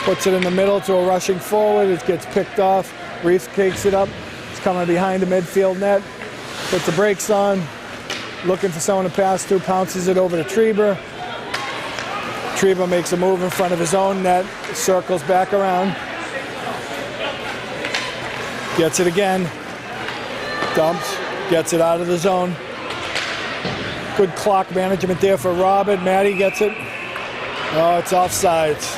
puts it in the middle to a rushing forward. It gets picked off. Reef takes it up. It's coming behind the midfield net. Puts the brakes on, looking for someone to pass to, pounces it over to Treber. Treber makes a move in front of his own net, circles back around. Gets it again. Dumps, gets it out of the zone. Good clock management there for Robert. Maddie gets it. Oh, it's offsides.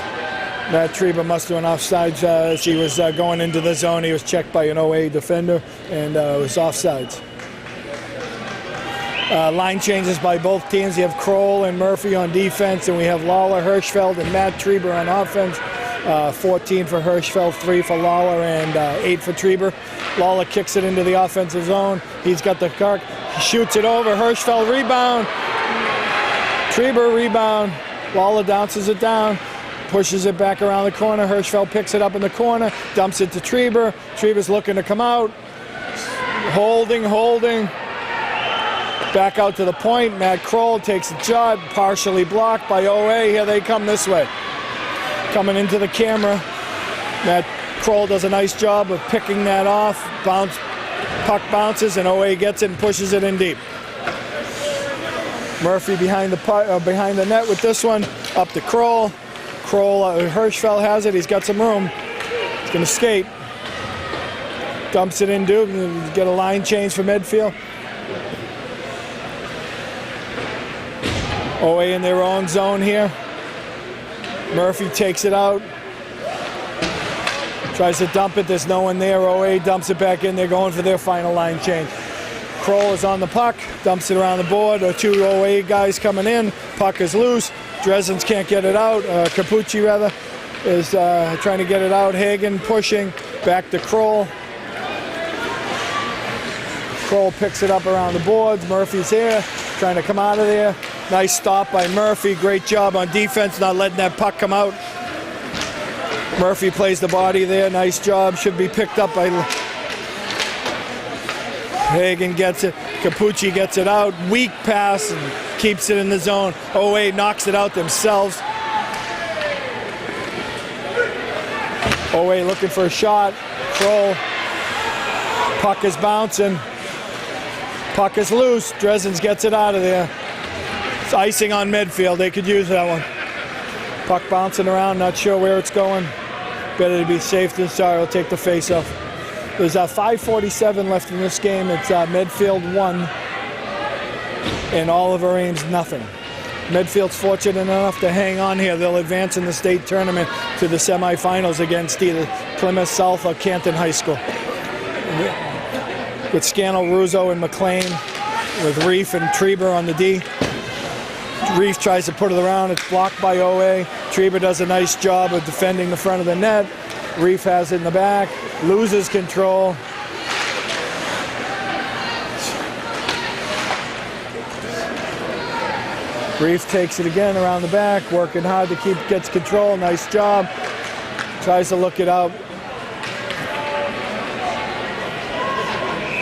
Matt Treber must have been offsides as he was going into the zone. He was checked by an OA defender, and it was offsides. Line changes by both teams. You have Kroll and Murphy on defense, and we have Lawler, Hirschfeld, and Matt Treber on offense. 14 for Hirschfeld, 3 for Lawler, and 8 for Treber. Lawler kicks it into the offensive zone. He's got the car, shoots it over. Hirschfeld rebound. Treber rebound. Lawler bounces it down, pushes it back around the corner. Hirschfeld picks it up in the corner, dumps it to Treber. Treber's looking to come out. Holding. Back out to the point. Matt Kroll takes a shot, partially blocked by OA. Here they come this way. Coming into the camera. Matt Kroll does a nice job of picking that off. Puck bounces and OA gets it and pushes it in deep. Murphy behind the net with this one. Up to Kroll. Hirschfeld has it. He's got some room. He's going to skate. Dumps it in deep. Get a line change for Medfield. OA in their own zone here. Murphy takes it out. Tries to dump it. There's no one there. OA dumps it back in. They're going for their final line change. Kroll is on the puck. Dumps it around the board. 2 OA guys coming in. Puck is loose. Dresden's can't get it out. Capucci, rather, is trying to get it out. Hagen pushing. Back to Kroll. Kroll picks it up around the boards. Murphy's here. Trying to come out of there. Nice stop by Murphy. Great job on defense, not letting that puck come out. Murphy plays the body there. Nice job. Should be picked up by Hagen. Gets it. Capucci gets it out. Weak pass and keeps it in the zone. OA knocks it out themselves. OA looking for a shot. Kroll. Puck is bouncing. Puck is loose. Dresden's gets it out of there. It's icing on Medfield. They could use that one. Puck bouncing around, not sure where it's going. Better to be safe than sorry. We'll take the face-off. There's 5:47 left in this game. It's Medfield 1 and Oliver Ames nothing. Medfield's fortunate enough to hang on here. They'll advance in the state tournament to the semifinals against either Plymouth South or Canton High School. With Scannell, Russo, and McLean, with Reef and Treber on the D. Reef tries to put it around. It's blocked by OA. Treber does a nice job of defending the front of the net. Reef has it in the back. Loses control. Reef takes it again around the back, working hard to gets control. Nice job. Tries to look it up.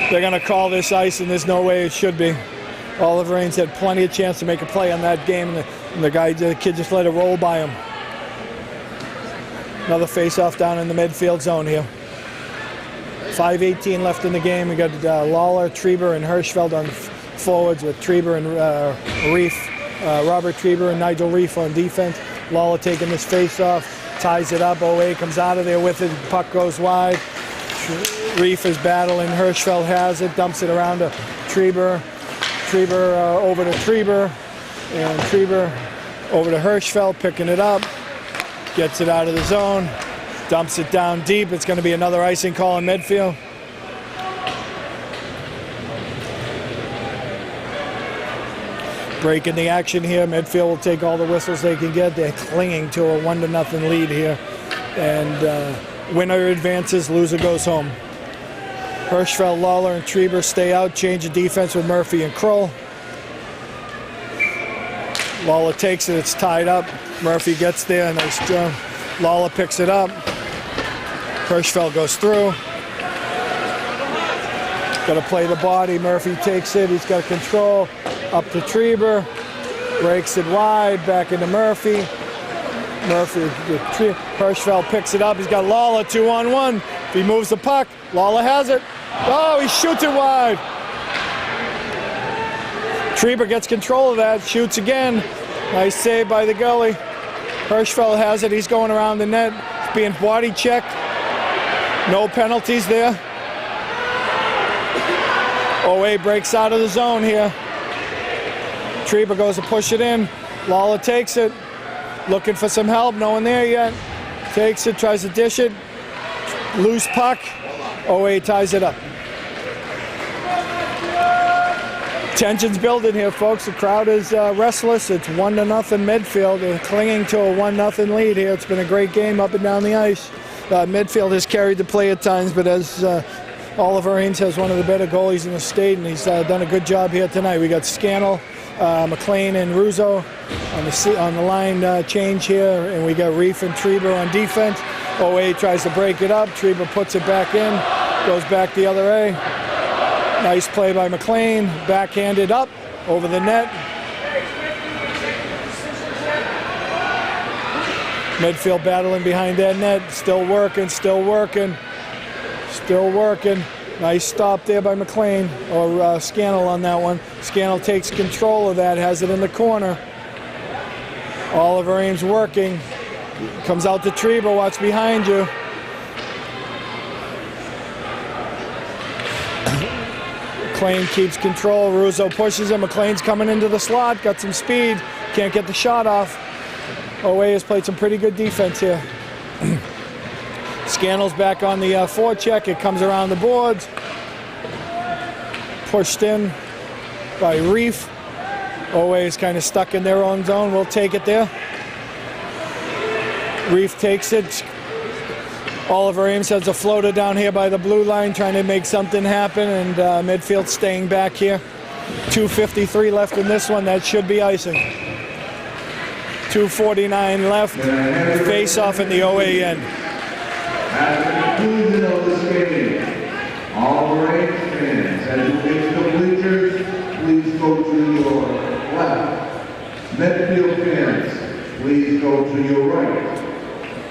They're going to call this ice, and there's no way it should be. Oliver Ames had plenty of chance to make a play on that game, and the kid just let it roll by him. Another face-off down in the midfield zone here. 5:18 left in the game. We got Lawler, Treber, and Hirschfeld on forwards with Treber and Reef. Robert Treber and Nigel Reef on defense. Lawler taking this face-off, ties it up. OA comes out of there with it. Puck goes wide. Reef is battling. Hirschfeld has it, dumps it around to Treber. Treber over to Treber, and Treber over to Hirschfeld, picking it up, gets it out of the zone, dumps it down deep. It's going to be another icing call in Medfield. Breaking the action here. Medfield will take all the whistles they can get. They're clinging to a 1-0 lead here, and winner advances, loser goes home. Hirschfeld, Lawler, and Treber stay out, change the defense with Murphy and Kroll. Lawler takes it, it's tied up. Murphy gets there, nice job. Lawler picks it up. Hirschfeld goes through. Got to play the body. Murphy takes it, he's got control. Up to Treber. breaks it wide, back into Murphy. Hirschfeld picks it up. He's got Lawler 2-on-1. If he moves the puck, Lawler has it. Oh, he shoots it wide. Trieber gets control of that, shoots again. Nice save by the goalie. Hirschfeld has it. He's going around the net. He's being body checked. No penalties there. OA breaks out of the zone here. Trieber goes to push it in. Lawler takes it. Looking for some help. No one there yet. Takes it, tries to dish it. Loose puck. OA ties it up. Tension's building here, folks. The crowd is restless. It's 1-0 Medfield. They're clinging to a 1-0 lead here. It's been a great game up and down the ice. Medfield has carried the play at times, but as Oliver Ames has one of the better goalies in the state, and he's done a good job here tonight. We got Scannell, McLean, and Russo on the line change here, and we got Reef and Trieber on defense. OA tries to break it up. Trieber puts it back in, goes back the other way. Nice play by McLean, backhanded up over the net. Medfield battling behind that net, still working. Nice stop there by McLean, or Scannell on that one. Scannell takes control of that, has it in the corner. Oliver Ames working, comes out to Trieber, watch behind you. McLean keeps control, Russo pushes him, McLean's coming into the slot, got some speed, can't get the shot off. OA has played some pretty good defense here. Scannell's back on the forecheck, it comes around the boards. Pushed in by Reef. OA is kind of stuck in their own zone, we'll take it there. Reef takes it. Oliver Ames has a floater down here by the blue line trying to make something happen, and Medfield staying back here. 2:53 left in this one, that should be icing. 2:49 left, face off in the OA end. At the conclusion of this game, Oliver Ames fans, as you reach the bleachers, please go to your left. Medfield fans, please go to your right.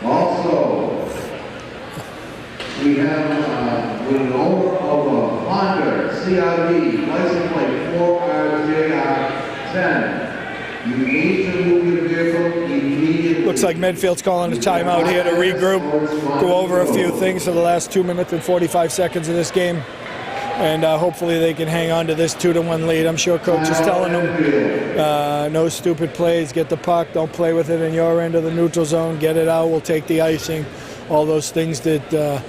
Also, we have the owner of a Honda CRV license plate 4RJR10. You need to move your vehicle immediately. Looks like Medfield's calling a timeout here to regroup, go over a few things for the last 2 minutes and 45 seconds of this game, and hopefully they can hang on to this 2-1 lead. I'm sure Coach is telling them, no stupid plays, get the puck, don't play with it in your end of the neutral zone, get it out, we'll take the icing, all those things that, to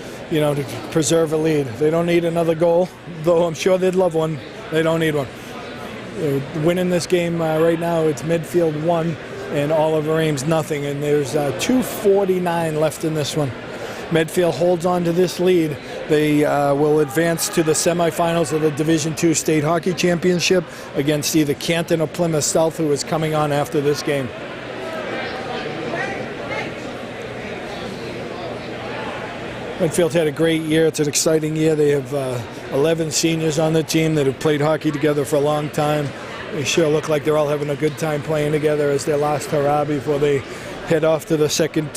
preserve a lead. They don't need another goal, though I'm sure they'd love one. They don't need one. Winning this game right now, it's Medfield 1 and Oliver Ames nothing, and there's 2:49 left in this one. Medfield holds on to this lead. They will advance to the semifinals of the Division II State Hockey Championship against either Canton or Plymouth South, who is coming on after this game. Medfield had a great year. It's an exciting year. They have 11 seniors on the team that have played hockey together for a long time. They sure look like they're all having a good time playing together as their last hurrah before they head off to the second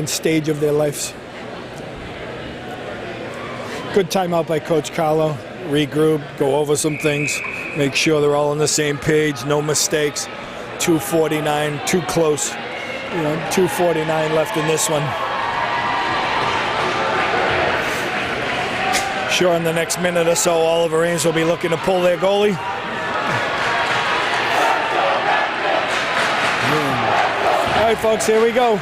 stage of their lives. Good timeout by Coach Carlo. Regroup, go over some things, make sure they're all on the same page, no mistakes. 2:49, too close. 2:49 left in this one. Sure, in the next minute or so, Oliver Ames will be looking to pull their goalie. All right, folks, here we go.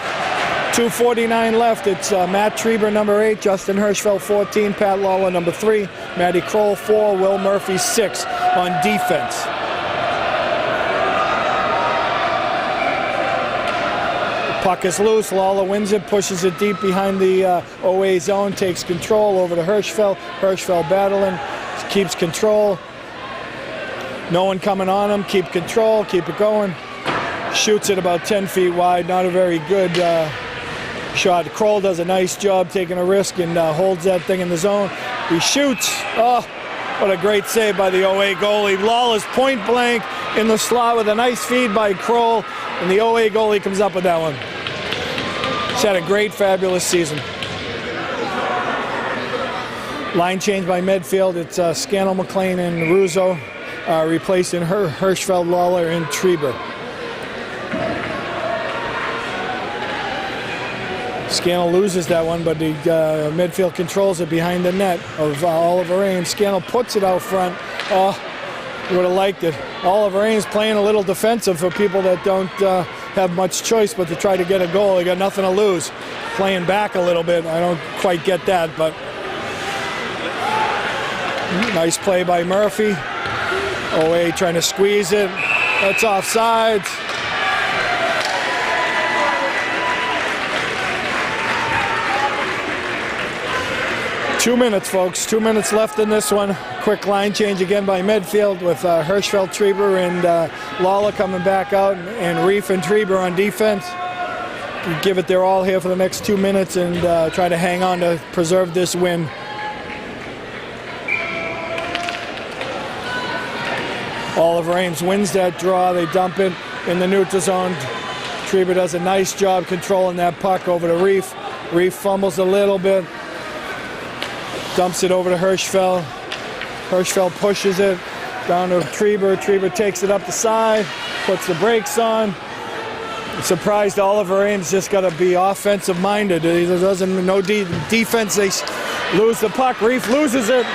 2:49 left. It's Matt Trieber, number 8, Justin Hirschfeld, 14, Pat Lawler, number 3, Matty Kroll, 4, Will Murphy, 6 on defense. Puck is loose, Lawler wins it, pushes it deep behind the OA zone, takes control over to Hirschfeld. Hirschfeld battling, keeps control. No one coming on him, keep control, keep it going. Shoots it about 10 feet wide, not a very good shot. Kroll does a nice job taking a risk and holds that thing in the zone. He shoots, oh, what a great save by the OA goalie. Lawler's point blank, in the slot with a nice feed by Kroll, and the OA goalie comes up with that one. She's had a great, fabulous season. Line change by Medfield. It's Scannell, McLean, and Russo replacing Hirschfeld, Lawler, and Trieber. Scannell loses that one, but the Medfield controls it behind the net of Oliver Ames. Scannell puts it out front. Oh, would have liked it. Oliver Ames playing a little defensive for people that don't have much choice but to try to get a goal. They got nothing to lose. Playing back a little bit. I don't quite get that, but nice play by Murphy. OA trying to squeeze it. That's offsides. Two minutes, folks. 2 minutes left in this one. Quick line change again by Medfield with Hirschfeld, Trieber, and Lawler coming back out, and Reef and Trieber on defense. Give it their all here for the next 2 minutes and try to hang on to preserve this win. Oliver Ames wins that draw. They dump it in the neutral zone. Trieber does a nice job controlling that puck over to Reef. Reef fumbles a little bit. Dumps it over to Hirschfeld. Hirschfeld pushes it down to Trieber. Trieber takes it up the side, puts the brakes on. I'm surprised Oliver Ames just got to be offensive minded. He doesn't no defense. They lose the puck. Reef loses it.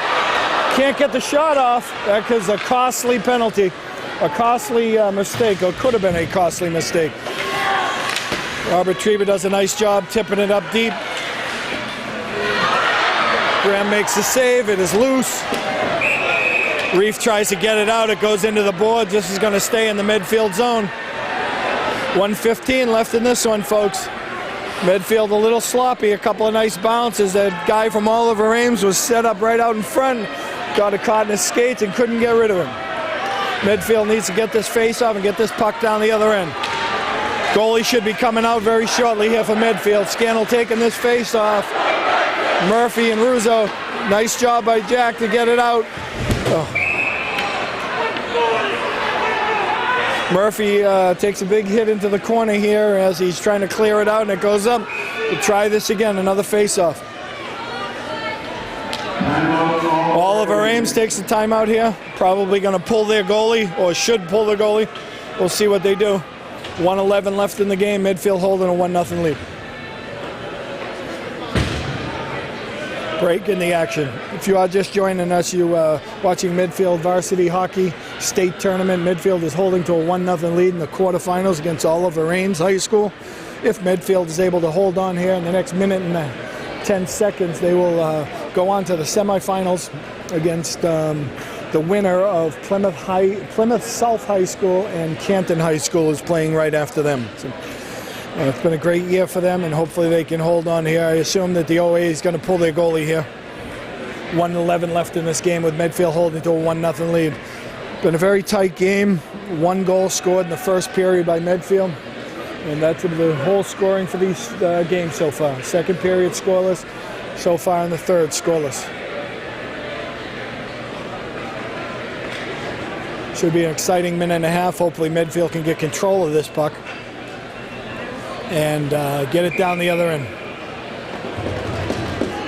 Can't get the shot off. That is a costly penalty, a costly mistake, or could have been a costly mistake. Robert Trieber does a nice job tipping it up deep. Graham makes the save. It is loose. Reef tries to get it out. It goes into the board. This is going to stay in the midfield zone. 1:15 left in this one, folks. Medfield a little sloppy. A couple of nice bounces. That guy from Oliver Ames was set up right out in front. Got it caught in his skates and couldn't get rid of him. Medfield needs to get this face off and get this puck down the other end. Goalie should be coming out very shortly here for Medfield. Scannell taking this face off. Murphy and Russo, nice job by Jack to get it out. Oh. Murphy takes a big hit into the corner here as he's trying to clear it out, and it goes up. We'll try this again, another face-off. Oliver Ames takes the timeout here. Probably going to pull their goalie, or should pull the goalie. We'll see what they do. 1:11 left in the game. Medfield holding a 1-0 lead. Break in the action. If you are just joining us, you watching Medfield Varsity Hockey State Tournament. Medfield is holding to a 1-0 lead in the quarterfinals against Oliver Ames High School. If Medfield is able to hold on here in the next minute and 10 seconds, they will go on to the semifinals against the winner of Plymouth South High School, and Canton High School is playing right after them. So, it's been a great year for them, and hopefully they can hold on here. I assume that the OA is going to pull their goalie here. 1:11 left in this game with Medfield holding to a 1-0 lead. Been a very tight game. 1 goal scored in the first period by Medfield, and that's the whole scoring for these games so far. Second period scoreless. So far in the third, scoreless. Should be an exciting minute and a half. Hopefully Medfield can get control of this puck and get it down the other end.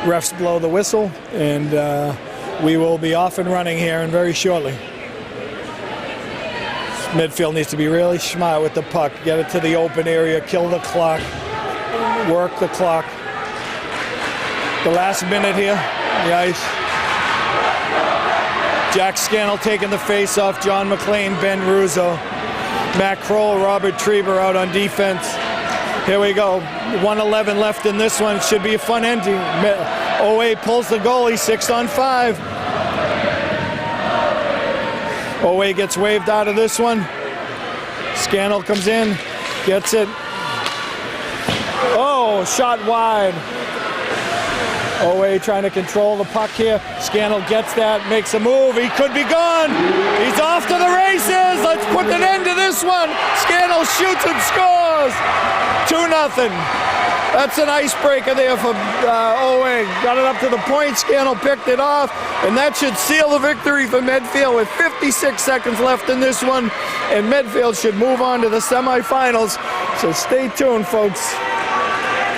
Refs blow the whistle, and we will be off and running here and very shortly. Medfield needs to be really smart with the puck. Get it to the open area, kill the clock, work the clock. The last minute here, the ice. Jack Scannell taking the face off. John McLean, Ben Russo. Matt Kroll, Robert Trieber out on defense. Here we go. 1:11 left in this one. It should be a fun ending. OA pulls the goalie, 6-on-5. OA gets waved out of this one. Scannell comes in, gets it. Oh, shot wide. OA trying to control the puck here. Scannell gets that, makes a move. He could be gone. He's off to the races. Let's put an end to this one. Scannell shoots and scores. scores. 2-0. That's an icebreaker there for OA. Got it up to the point. Scannell picked it off, and that should seal the victory for Medfield with 56 seconds left in this one. And Medfield should move on to the semifinals. So stay tuned, folks.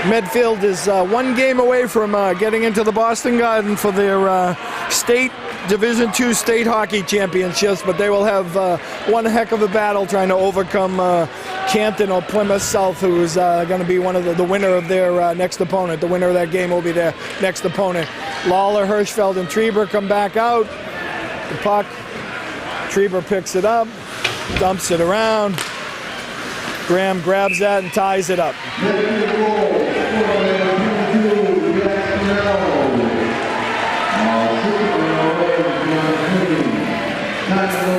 Medfield is one game away from getting into the Boston Garden for their state Division II state hockey championships, but they will have one heck of a battle trying to overcome Canton or Plymouth South, who is going to be one of the winner of their next opponent. The winner of that game will be their next opponent. Lawler, Hirschfeld, and Trieber come back out. The puck, Trieber picks it up, dumps it around. Graham grabs that and ties it up.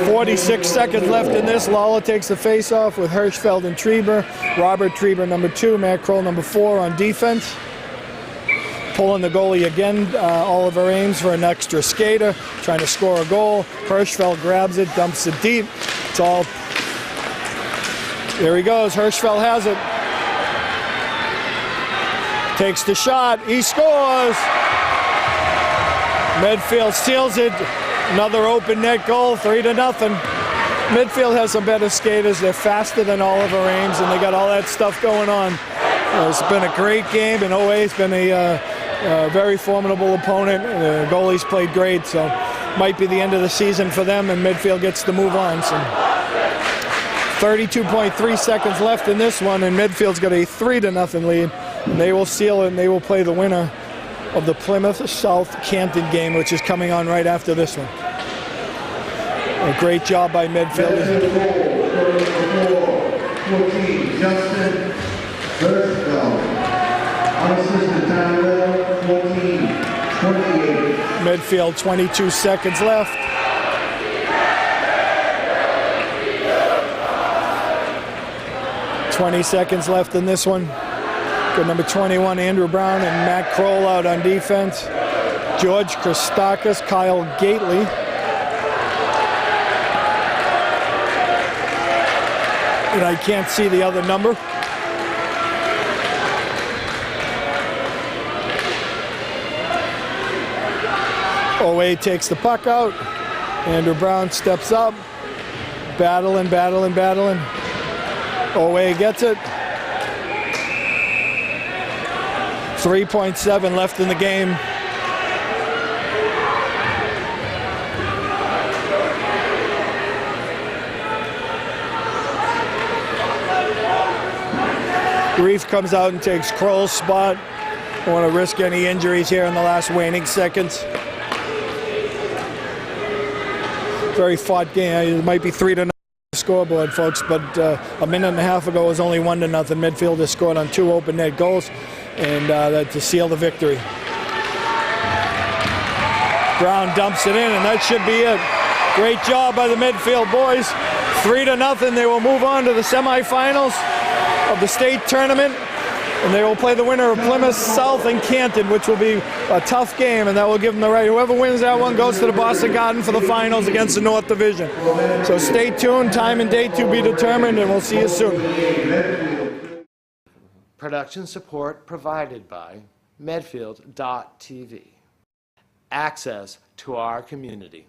46 seconds left in this. Lawler takes the face-off with Hirschfeld and Trieber. Robert Trieber, number 2. Matt Kroll, number 4 on defense. Pulling the goalie again, Oliver Ames for an extra skater, trying to score a goal. Hirschfeld grabs it, dumps it deep. It's all... There he goes. Hirschfeld has it. Takes the shot. He scores. Medfield steals it. Another open net goal, 3-0. Medfield has some better skaters. They're faster than Oliver Ames, and they got all that stuff going on. It's been a great game, and OA's been a very formidable opponent. The goalies played great, so might be the end of the season for them, and Medfield gets to move on. So 32.3 seconds left in this one, and Medfield's got a 3-0 lead. And they will seal it, and they will play the winner of the Plymouth South Canton game, which is coming on right after this one. A great job by Medfield. 14, Justin Hirschfeld. Unassisted timeout, 14-28. Medfield, 22 seconds left. $20 seconds left in this one. Got number 21, Andrew Brown, and Matt Kroll out on defense. George Christakis, Kyle Gately. And I can't see the other number. OA takes the puck out. Andrew Brown steps up. Battling. OA gets it. 3.7 left in the game. Reef comes out and takes Kroll's spot. Don't want to risk any injuries here in the last waning seconds. Very fought game. It might be 3-0 scoreboard, folks, but a minute and a half ago it was only 1-0. Medfield has scored on 2 open net goals, and to seal the victory. Brown dumps it in, and that should be it. Great job by the Medfield boys. 3-0. They will move on to the semifinals of the state tournament, and they will play the winner of Plymouth South and Canton, which will be a tough game, and that will give them the right. Whoever wins that one goes to the Boston Garden for the finals against the North Division. So stay tuned. Time and date to be determined, and we'll see you soon. Production support provided by Medfield.tv. Access to our community.